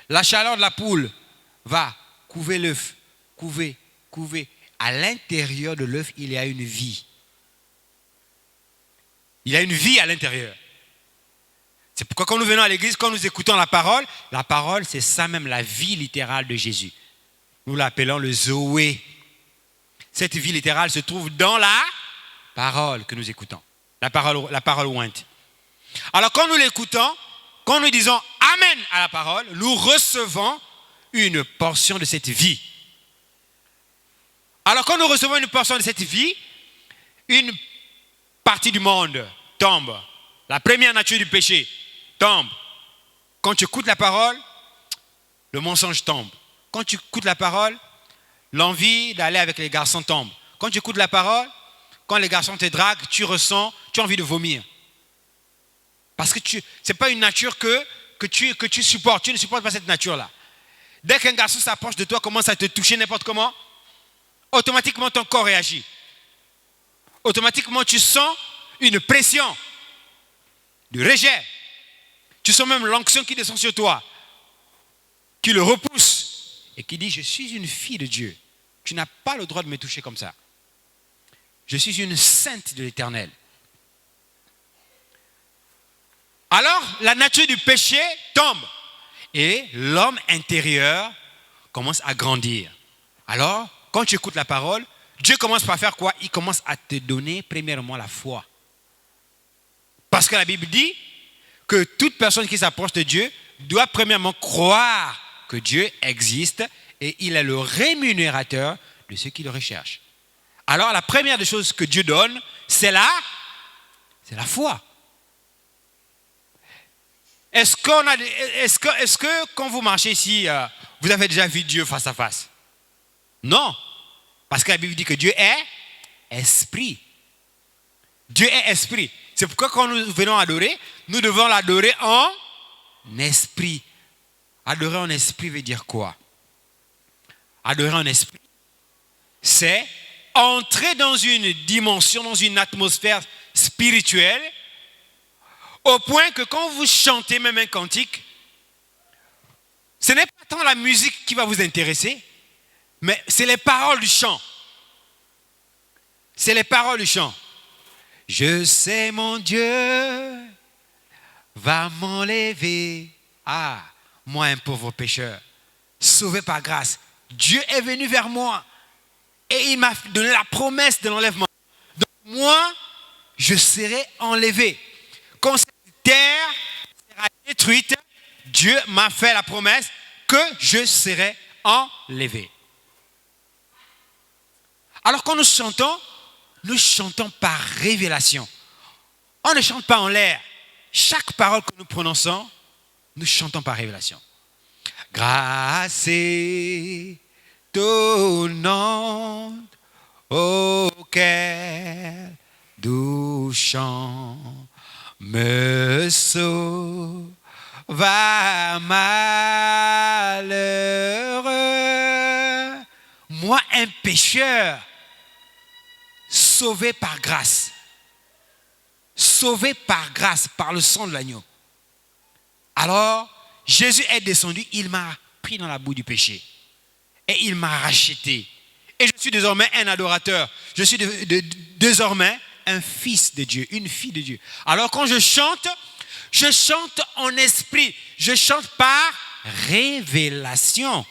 La chaleur de la poule va couver l'œuf, couver. À l'intérieur de l'œuf, il y a une vie. Il y a une vie à l'intérieur. C'est pourquoi quand nous venons à l'église, quand nous écoutons la parole, c'est ça même, la vie littérale de Jésus. Nous l'appelons le Zoé. Cette vie littérale se trouve dans la parole que nous écoutons. La parole ointe. Alors quand nous l'écoutons, quand nous disons Amen à la parole, nous recevons une portion de cette vie. Alors quand nous recevons une portion de cette vie, une partie du monde tombe. La première nature du péché tombe. Quand tu écoutes la parole, le mensonge tombe. Quand tu écoutes la parole, l'envie d'aller avec les garçons tombe. Quand tu écoutes la parole, quand les garçons te draguent, tu as envie de vomir. Parce que ce n'est pas une nature que tu supportes. Tu ne supportes pas cette nature-là. Dès qu'un garçon s'approche de toi, commence à te toucher n'importe comment, automatiquement ton corps réagit. Automatiquement tu sens une pression de rejet. Tu sens même l'onction qui descend sur toi, qui le repousse et qui dit: je suis une fille de Dieu. Tu n'as pas le droit de me toucher comme ça. Je suis une sainte de l'Éternel. Alors, la nature du péché tombe et l'homme intérieur commence à grandir. Alors, quand tu écoutes la parole, Dieu commence par faire quoi? Il commence à te donner premièrement la foi. Parce que la Bible dit que toute personne qui s'approche de Dieu doit premièrement croire que Dieu existe et il est le rémunérateur de ceux qui le recherchent. Alors, la première des choses que Dieu donne, c'est la foi. Est-ce que quand vous marchez ici, vous avez déjà vu Dieu face à face? Non. Parce que la Bible dit que Dieu est esprit. Dieu est esprit. C'est pourquoi quand nous venons adorer, nous devons l'adorer en esprit. Adorer en esprit veut dire quoi? Adorer en esprit, c'est entrer dans une dimension, dans une atmosphère spirituelle, au point que quand vous chantez même un cantique, ce n'est pas tant la musique qui va vous intéresser, mais c'est les paroles du chant. C'est les paroles du chant. Je sais mon Dieu va m'enlever. Ah, moi un pauvre pécheur, sauvé par grâce. Dieu est venu vers moi et il m'a donné la promesse de l'enlèvement. Donc moi, je serai enlevé. Quand cette terre sera détruite, Dieu m'a fait la promesse que je serai enlevé. Alors quand nous chantons par révélation. On ne chante pas en l'air. Chaque parole que nous prononçons, nous chantons par révélation. Grâce étonnante, oh quel doux chant me sauva malheureux. Moi, un pécheur, sauvé par grâce. Sauvé par grâce, par le sang de l'agneau. Alors, Jésus est descendu, il m'a pris dans la boue du péché. Et il m'a racheté. Et je suis désormais un adorateur. Je suis désormais un fils de Dieu, une fille de Dieu. Alors quand je chante en esprit. Je chante par révélation.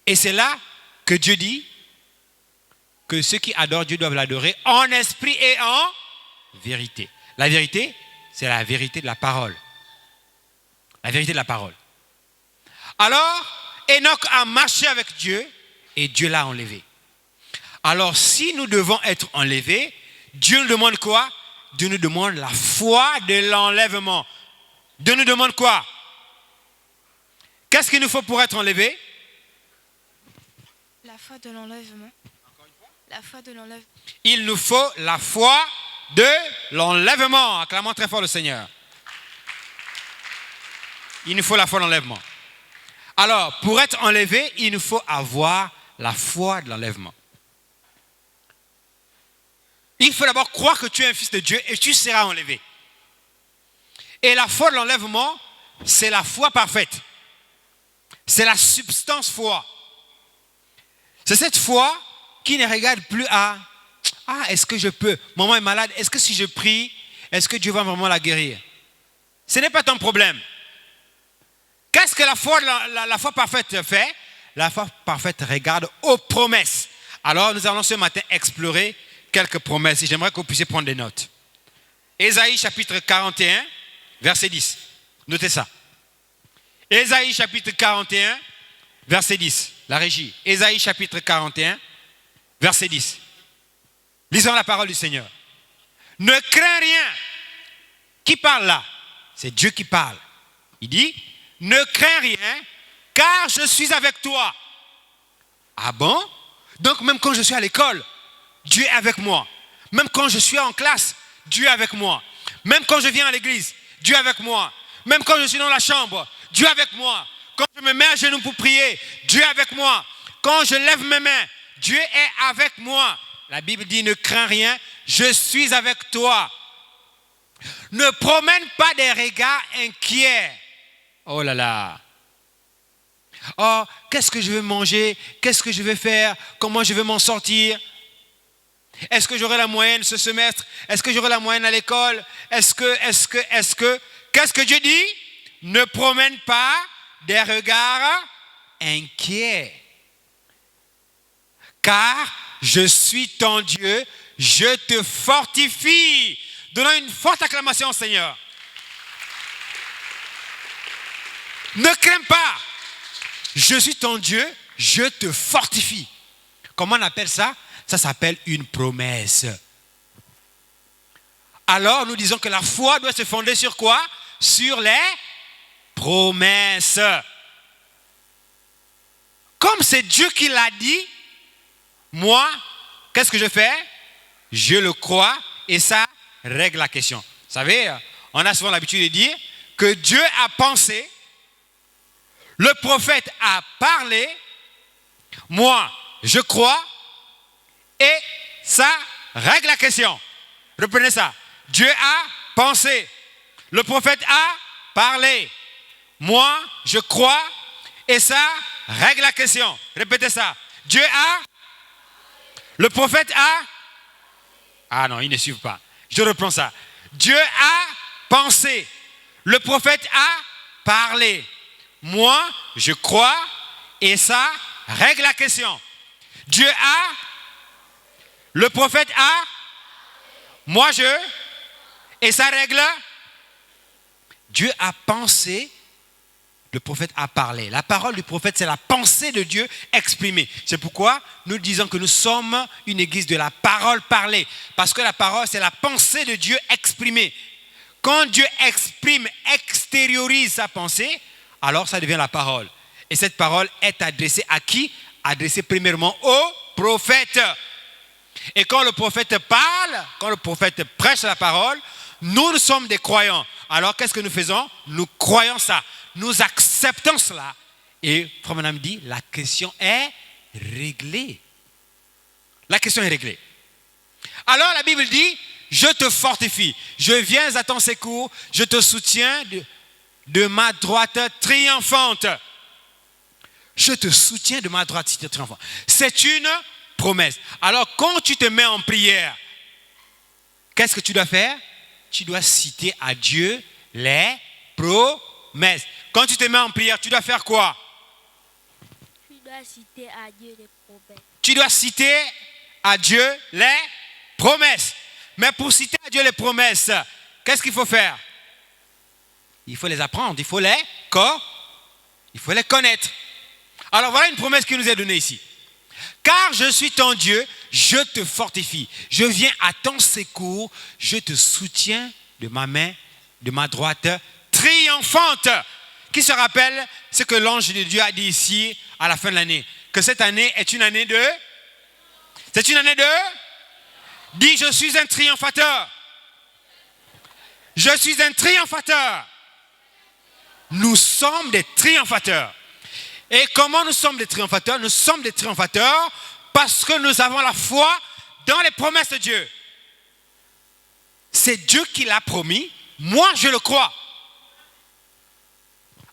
Et c'est là que Dieu dit que ceux qui adorent Dieu doivent l'adorer en esprit et en vérité. La vérité, c'est la vérité de la parole. La vérité de la parole. Alors, Enoch a marché avec Dieu et Dieu l'a enlevé. Alors, si nous devons être enlevés, Dieu nous demande quoi? Dieu nous demande la foi de l'enlèvement. Dieu nous demande quoi? Qu'est-ce qu'il nous faut pour être enlevés? La foi de l'enlèvement. La foi de l'enlèvement. Il nous faut la foi de l'enlèvement. Acclamons très fort le Seigneur. Il nous faut la foi de l'enlèvement. Alors, pour être enlevé, il nous faut avoir la foi de l'enlèvement. Il faut d'abord croire que tu es un fils de Dieu et tu seras enlevé. Et la foi de l'enlèvement, c'est la foi parfaite. C'est la substance foi. C'est cette foi qui ne regarde plus à « Ah, est-ce que je peux? Maman est malade. Est-ce que si je prie, est-ce que Dieu va vraiment la guérir ?» Ce n'est pas ton problème. Qu'est-ce que la foi parfaite fait? La foi parfaite regarde aux promesses. Alors, nous allons ce matin explorer quelques promesses. Et j'aimerais que vous puissiez prendre des notes. Ésaïe chapitre 41, verset 10. Notez ça. Ésaïe chapitre 41, verset 10. La régie. Ésaïe chapitre 41, verset 10. Lisons la parole du Seigneur. Ne crains rien. Qui parle là? C'est Dieu qui parle. Il dit, ne crains rien, car je suis avec toi. Ah bon? Donc même quand je suis à l'école, Dieu est avec moi. Même quand je suis en classe, Dieu est avec moi. Même quand je viens à l'église, Dieu est avec moi. Même quand je suis dans la chambre, Dieu est avec moi. Quand je me mets à genoux pour prier, Dieu est avec moi. Quand je lève mes mains, Dieu est avec moi. La Bible dit, ne crains rien, je suis avec toi. Ne promène pas des regards inquiets. Oh là là. Oh, qu'est-ce que je vais manger? Qu'est-ce que je vais faire? Comment je vais m'en sortir? Est-ce que j'aurai la moyenne ce semestre? Est-ce que j'aurai la moyenne à l'école? Est-ce que? Qu'est-ce que Dieu dit? Ne promène pas des regards inquiets. Car je suis ton Dieu, je te fortifie. Donnons une forte acclamation au Seigneur. Ne crains pas. Je suis ton Dieu, je te fortifie. Comment on appelle ça? Ça s'appelle une promesse. Alors, nous disons que la foi doit se fonder sur quoi? Sur les promesses. Comme c'est Dieu qui l'a dit, moi, qu'est-ce que je fais? Je le crois et ça règle la question. Vous savez, on a souvent l'habitude de dire que Dieu a pensé, le prophète a parlé, moi, je crois et ça règle la question. Reprenez ça. Dieu a pensé, le prophète a parlé, moi, je crois et ça règle la question. Répétez ça. Dieu a, le prophète a, ah non, ils ne suivent pas. Je reprends ça. Dieu a pensé, le prophète a parlé, moi, je crois et ça règle la question. Dieu a, le prophète a, moi je, et ça règle. Dieu a pensé, le prophète a parlé. La parole du prophète, c'est la pensée de Dieu exprimée. C'est pourquoi nous disons que nous sommes une église de la parole parlée. Parce que la parole, c'est la pensée de Dieu exprimée. Quand Dieu exprime, extériorise sa pensée, alors ça devient la parole. Et cette parole est adressée à qui? Adressée premièrement au prophète. Et quand le prophète parle, quand le prophète prêche la parole, nous sommes des croyants. Alors qu'est-ce que nous faisons? Nous croyons ça. Nous acceptons cela. Et Frère Branham dit, la question est réglée. La question est réglée. Alors la Bible dit, je te fortifie. Je viens à ton secours. Je te soutiens de ma droite triomphante. Je te soutiens de ma droite triomphante. C'est une promesse. Alors quand tu te mets en prière, qu'est-ce que tu dois faire? Tu dois citer à Dieu les promesses. Quand tu te mets en prière, tu dois faire quoi? Tu dois citer à Dieu les promesses. Tu dois citer à Dieu les promesses. Mais pour citer à Dieu les promesses, qu'est-ce qu'il faut faire? Il faut les apprendre, il faut les connaître. Alors voilà une promesse qui nous est donnée ici. Car je suis ton Dieu, je te fortifie. Je viens à ton secours, je te soutiens de ma main, de ma droite triomphante. Qui se rappelle ce que l'ange de Dieu a dit ici à la fin de l'année? Que cette année est une année de... C'est une année de... Dis, je suis un triomphateur. Je suis un triomphateur. Nous sommes des triomphateurs. Et comment nous sommes des triomphateurs? Nous sommes des triomphateurs parce que nous avons la foi dans les promesses de Dieu. C'est Dieu qui l'a promis. Moi, je le crois.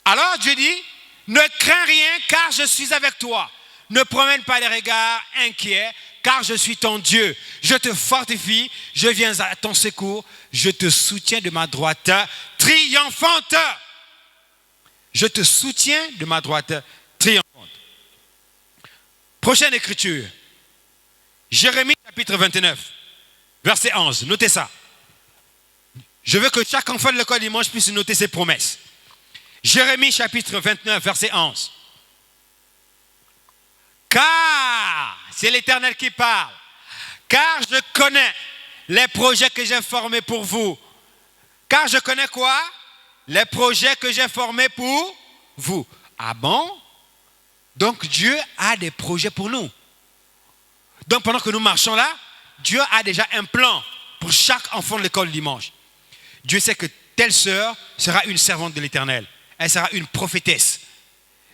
Alors Dieu dit, ne crains rien car je suis avec toi. Ne promène pas les regards inquiets car je suis ton Dieu. Je te fortifie, je viens à ton secours, je te soutiens de ma droite triomphante. Je te soutiens de ma droite triomphante. Prochaine écriture. Jérémie chapitre 29, verset 11. Notez ça. Je veux que chaque enfant de l'école dimanche puisse noter ses promesses. Jérémie chapitre 29, verset 11. Car, c'est l'Éternel qui parle, car je connais les projets que j'ai formés pour vous. Car je connais quoi? Les projets que j'ai formés pour vous. Ah bon? Donc Dieu a des projets pour nous. Donc pendant que nous marchons là, Dieu a déjà un plan pour chaque enfant de l'école du dimanche. Dieu sait que telle sœur sera une servante de l'Éternel. Elle sera une prophétesse.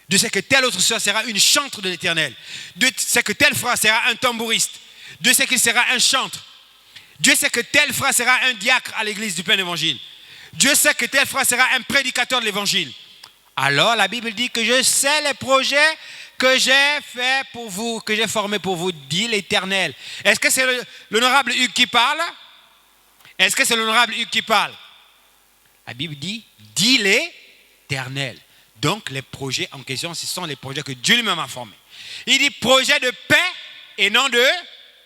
Dieu sait que telle autre sœur sera une chantre de l'Éternel. Dieu sait que tel frère sera un tambouriste. Dieu sait qu'il sera un chantre. Dieu sait que tel frère sera un diacre à l'église du plein évangile. Dieu sait que tel frère sera un prédicateur de l'évangile. Alors la Bible dit que je sais les projets que j'ai fait pour vous, que j'ai formés pour vous, dit l'Éternel. Est-ce que c'est l'honorable Hugues qui parle? Est-ce que c'est l'honorable Hugues qui parle? La Bible dit l'Éternel. Donc les projets en question, ce sont les projets que Dieu lui-même a formés. Il dit projet de paix et non de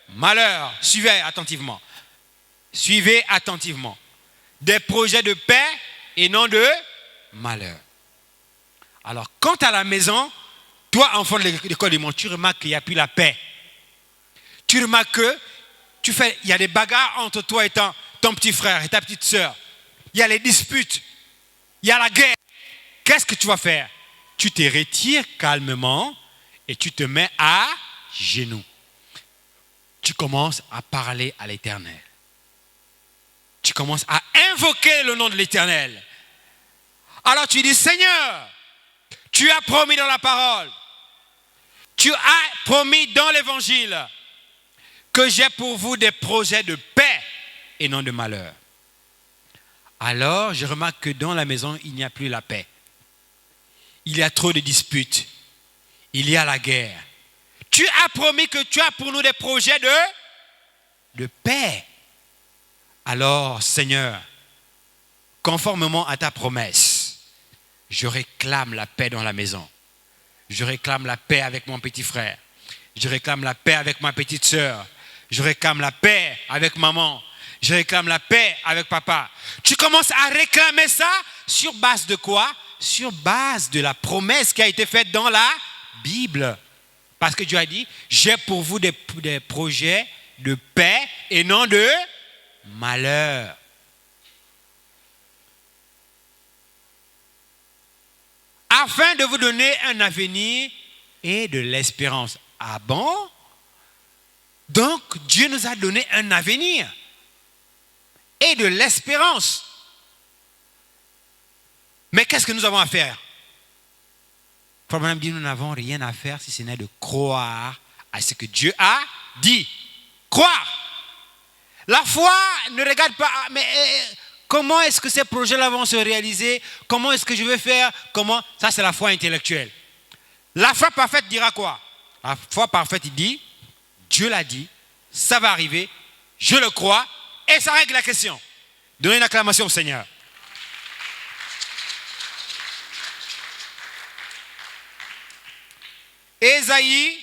malheur. Suivez attentivement. Suivez attentivement. Des projets de paix et non de malheur. Alors, quant à la maison, toi, enfant de l'école du monde, tu remarques qu'il n'y a plus la paix. Tu remarques que il y a des bagarres entre toi et ton petit frère et ta petite sœur. Il y a les disputes. Il y a la guerre. Qu'est-ce que tu vas faire? Tu te retires calmement et tu te mets à genoux. Tu commences à parler à l'Éternel. Tu commences à invoquer le nom de l'Éternel. Alors tu dis, Seigneur, tu as promis dans la parole, tu as promis dans l'évangile que j'ai pour vous des projets de paix et non de malheur. Alors je remarque que dans la maison, il n'y a plus la paix. Il y a trop de disputes. Il y a la guerre. Tu as promis que tu as pour nous des projets de paix. Alors, Seigneur, conformément à ta promesse, je réclame la paix dans la maison. Je réclame la paix avec mon petit frère. Je réclame la paix avec ma petite sœur. Je réclame la paix avec maman. Je réclame la paix avec papa. Tu commences à réclamer ça sur base de quoi? Sur base de la promesse qui a été faite dans la Bible. Parce que Dieu a dit, j'ai pour vous des projets de paix et non de malheur. Afin de vous donner un avenir et de l'espérance. Ah bon? Donc Dieu nous a donné un avenir et de l'espérance. Mais qu'est-ce que nous avons à faire? Probablement dit, nous n'avons rien à faire si ce n'est de croire à ce que Dieu a dit. Croire. La foi ne regarde pas, mais comment est-ce que ces projets-là vont se réaliser? Comment est-ce que je vais faire? Comment? Ça, c'est la foi intellectuelle. La foi parfaite dira quoi? La foi parfaite, il dit, Dieu l'a dit, ça va arriver, je le crois, et ça règle la question. Donnez une acclamation au Seigneur. Ésaïe,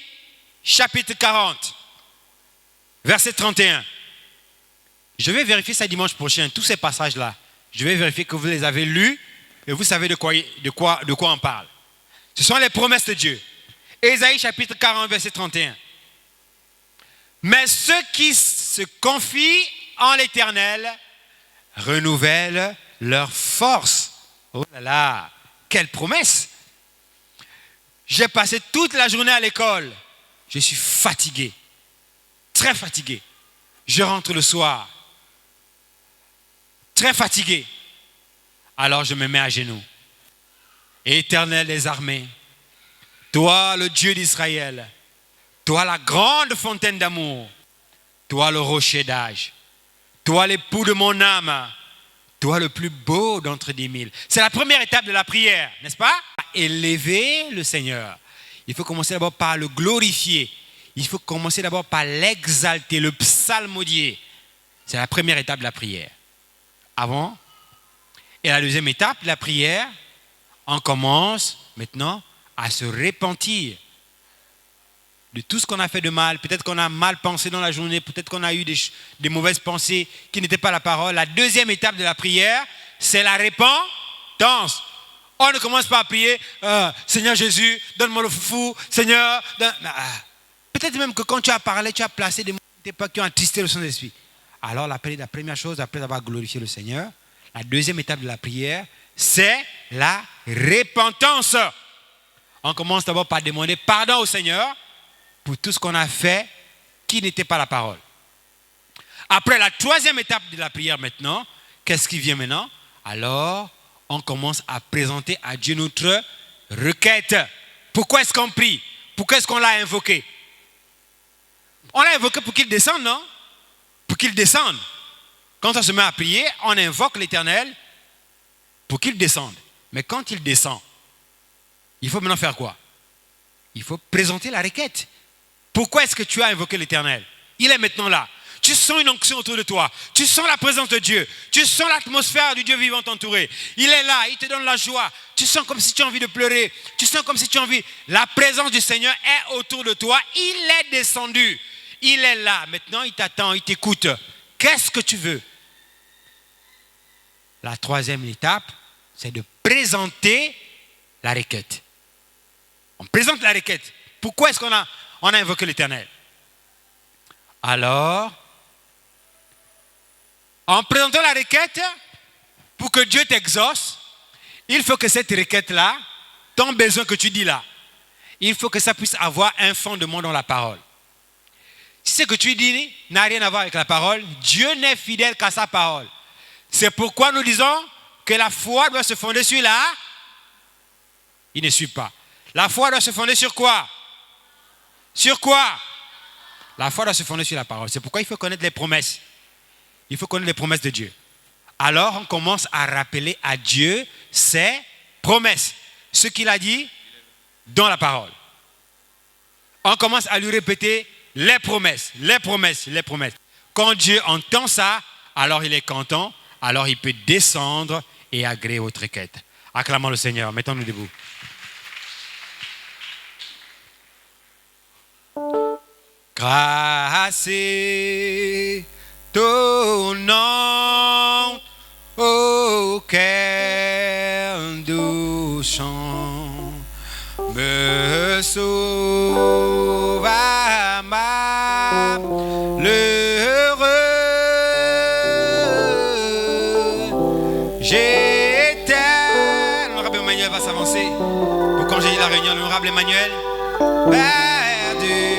chapitre 40, verset 31. Je vais vérifier ça dimanche prochain, tous ces passages-là. Je vais vérifier que vous les avez lus et vous savez de quoi on parle. Ce sont les promesses de Dieu. Ésaïe, chapitre 40, verset 31. Mais ceux qui se confient en l'Éternel renouvellent leur force. Oh là là, quelle promesse! J'ai passé toute la journée à l'école. Je suis fatigué. Très fatigué. Je rentre le soir. Très fatigué. Alors je me mets à genoux. Éternel des armées, toi le Dieu d'Israël, toi la grande fontaine d'amour, toi le rocher d'âge, toi l'époux de mon âme, toi le plus beau d'entre 10 000. C'est la première étape de la prière, n'est-ce pas? Élever le Seigneur. Il faut commencer d'abord par le glorifier. Il faut commencer d'abord par l'exalter, le psalmodier. C'est la première étape de la prière. Avant. Et la deuxième étape de la prière, on commence maintenant à se repentir de tout ce qu'on a fait de mal. Peut-être qu'on a mal pensé dans la journée, peut-être qu'on a eu des mauvaises pensées qui n'étaient pas la parole. La deuxième étape de la prière, c'est la repentance. On ne commence pas à prier, Seigneur Jésus, donne-moi le foufou, Seigneur. Peut-être même que quand tu as parlé, tu as placé des mots qui ont attristé le Saint-Esprit. Alors la première chose, après avoir glorifié le Seigneur, la deuxième étape de la prière, c'est la repentance. On commence d'abord par demander pardon au Seigneur pour tout ce qu'on a fait qui n'était pas la parole. Après la troisième étape de la prière maintenant, qu'est-ce qui vient maintenant? Alors, on commence à présenter à Dieu notre requête. Pourquoi est-ce qu'on prie? Pourquoi est-ce qu'on l'a invoqué? On l'a invoqué pour qu'il descende, non? Pour qu'il descende. Quand on se met à prier, on invoque l'Éternel pour qu'il descende. Mais quand il descend, il faut maintenant faire quoi? Il faut présenter la requête. Pourquoi est-ce que tu as invoqué l'Éternel? Il est maintenant là. Tu sens une onction autour de toi. Tu sens la présence de Dieu. Tu sens l'atmosphère du Dieu vivant t'entourer. Il est là, il te donne la joie. Tu sens comme si tu as envie de pleurer. Tu sens comme si tu as envie. La présence du Seigneur est autour de toi. Il est descendu. Il est là. Maintenant, il t'attend, il t'écoute. Qu'est-ce que tu veux? La troisième étape, c'est de présenter la requête. On présente la requête. Pourquoi est-ce qu'on a invoqué l'Éternel? Alors, en présentant la requête, pour que Dieu t'exauce, il faut que cette requête-là, ton besoin que tu dis là, il faut que ça puisse avoir un fondement dans la parole. Si ce que tu dis n'a rien à voir avec la parole, Dieu n'est fidèle qu'à sa parole. C'est pourquoi nous disons que la foi doit se fonder sur la... Il ne suit pas. La foi doit se fonder sur quoi? Sur quoi? La foi doit se fonder sur la parole. C'est pourquoi il faut connaître les promesses. Il faut connaître les promesses de Dieu. Alors, on commence à rappeler à Dieu ses promesses. Ce qu'il a dit dans la parole. On commence à lui répéter les promesses, les promesses, les promesses. Quand Dieu entend ça, alors il est content, alors il peut descendre et agréer votre requête. Acclamons le Seigneur. Mettons-nous debout. Grâce est ton nom, ô cœur doux chant, me sauve à ma l'heureux. J'étais, l'honorable Emmanuel va s'avancer pour congédier la réunion. L'honorable Emmanuel, perdu.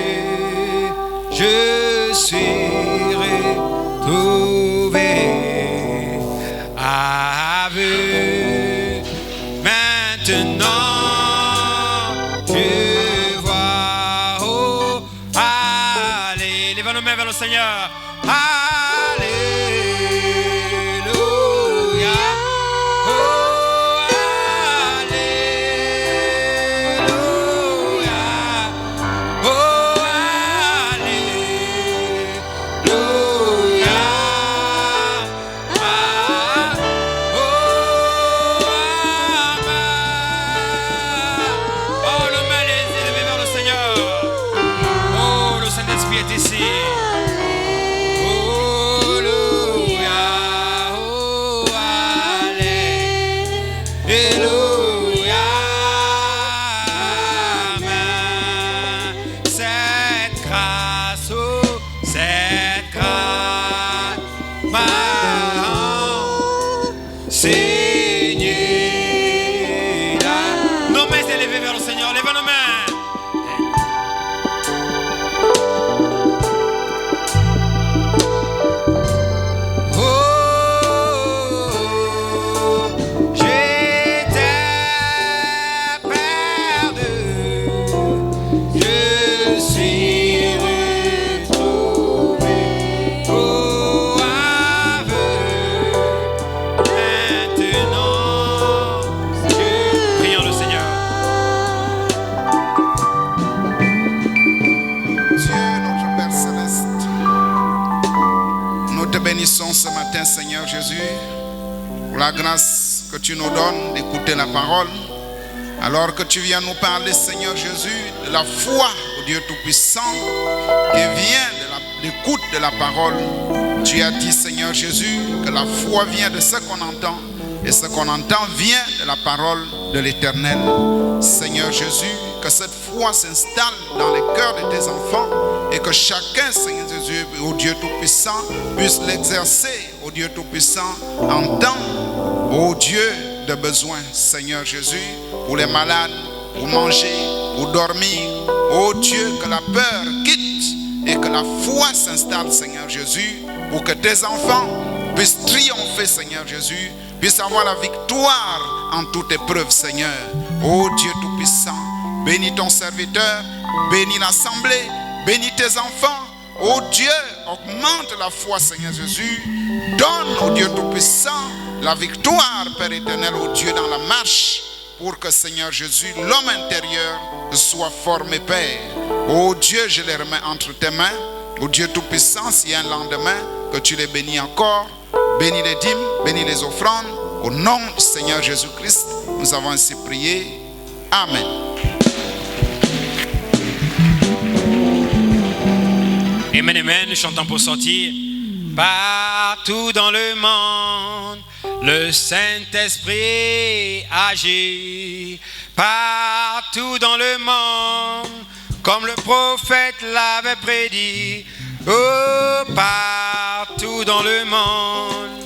Je suis retrouvé aveugle. Maintenant, je vois. Oh, allez, levons nos mains vers le Seigneur. Alléluia. Oh, alléluia. Oh, Ce matin, Seigneur Jésus, pour la grâce que tu nous donnes d'écouter la parole, alors que tu viens nous parler, Seigneur Jésus, de la foi au Dieu Tout-Puissant qui vient de l'écoute de la parole. Tu as dit, Seigneur Jésus, que la foi vient de ce qu'on entend et ce qu'on entend vient de la parole de l'Éternel. Seigneur Jésus, que cette foi s'installe dans les cœurs de tes enfants et que chacun, Seigneur Jésus, au Dieu Tout-Puissant, puisse l'exercer au Dieu Tout-Puissant en temps, ô Dieu, de besoin, Seigneur Jésus, pour les malades, pour manger, pour dormir. Oh Dieu, que la peur quitte et que la foi s'installe, Seigneur Jésus, pour que tes enfants puissent triompher, Seigneur Jésus, puissent avoir la victoire en toute épreuve, Seigneur. Oh Dieu Tout-Puissant, bénis ton serviteur, bénis l'assemblée, bénis tes enfants. Oh Dieu, augmente la foi, Seigneur Jésus. Donne, oh Dieu Tout-Puissant, la victoire, Père éternel, oh Dieu, dans la marche, pour que, Seigneur Jésus, l'homme intérieur soit formé, Père. Oh Dieu, je les remets entre tes mains. Oh Dieu Tout-Puissant, s'il y a un lendemain, que tu les bénis encore. Bénis les dîmes, bénis les offrandes. Au nom du Seigneur Jésus-Christ, nous avons ainsi prié. Amen. Amen, amen, chantons pour sortir. Partout dans le monde, le Saint-Esprit agit. Partout dans le monde, comme le prophète l'avait prédit. Oh, partout dans le monde,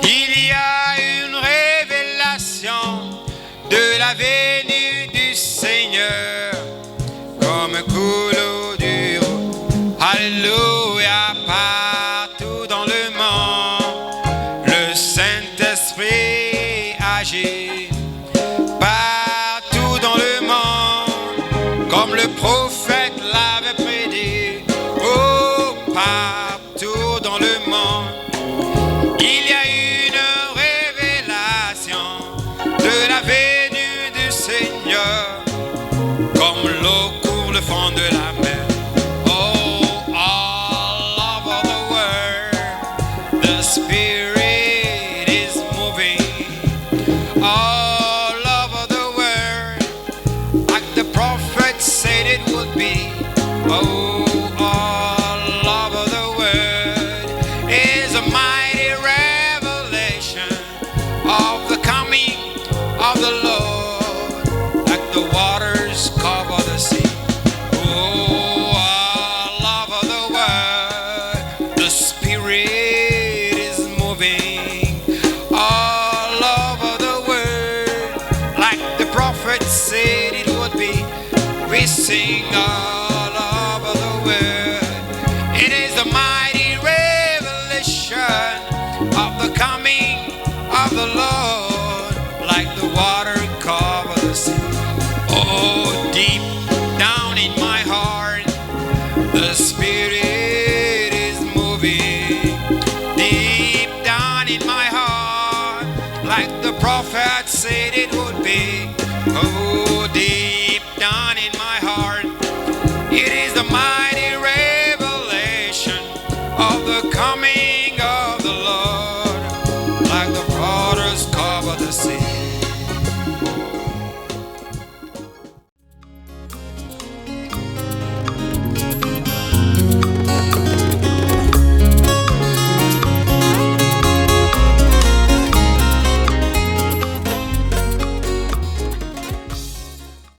il y a une révélation de la venue du Seigneur. Comme coule l'eau du Rhône. Alléluia, partout dans le monde, le Saint-Esprit agit. Partout dans le monde, comme le prophète l'avait prédit. Oh, partout dans le monde, il y a une révélation de la venue du Seigneur. Comme l'eau court le fond de la mer. Spirit is moving all over the world, like the prophet said it would be. Oh, all over the world is a mighty revelation of the coming of the Lord, like the waters cover the sea. Oh, all over the world, the Spirit all over the world, like the prophet said it would be. We sing all over the world. It is a mighty revelation of the coming of the Lord, like the water cover the sea. Oh, deep down in my heart, the Spirit is moving. Deep down in my heart, like the prophet said it would be. Oh, deep down in my heart, it is the mighty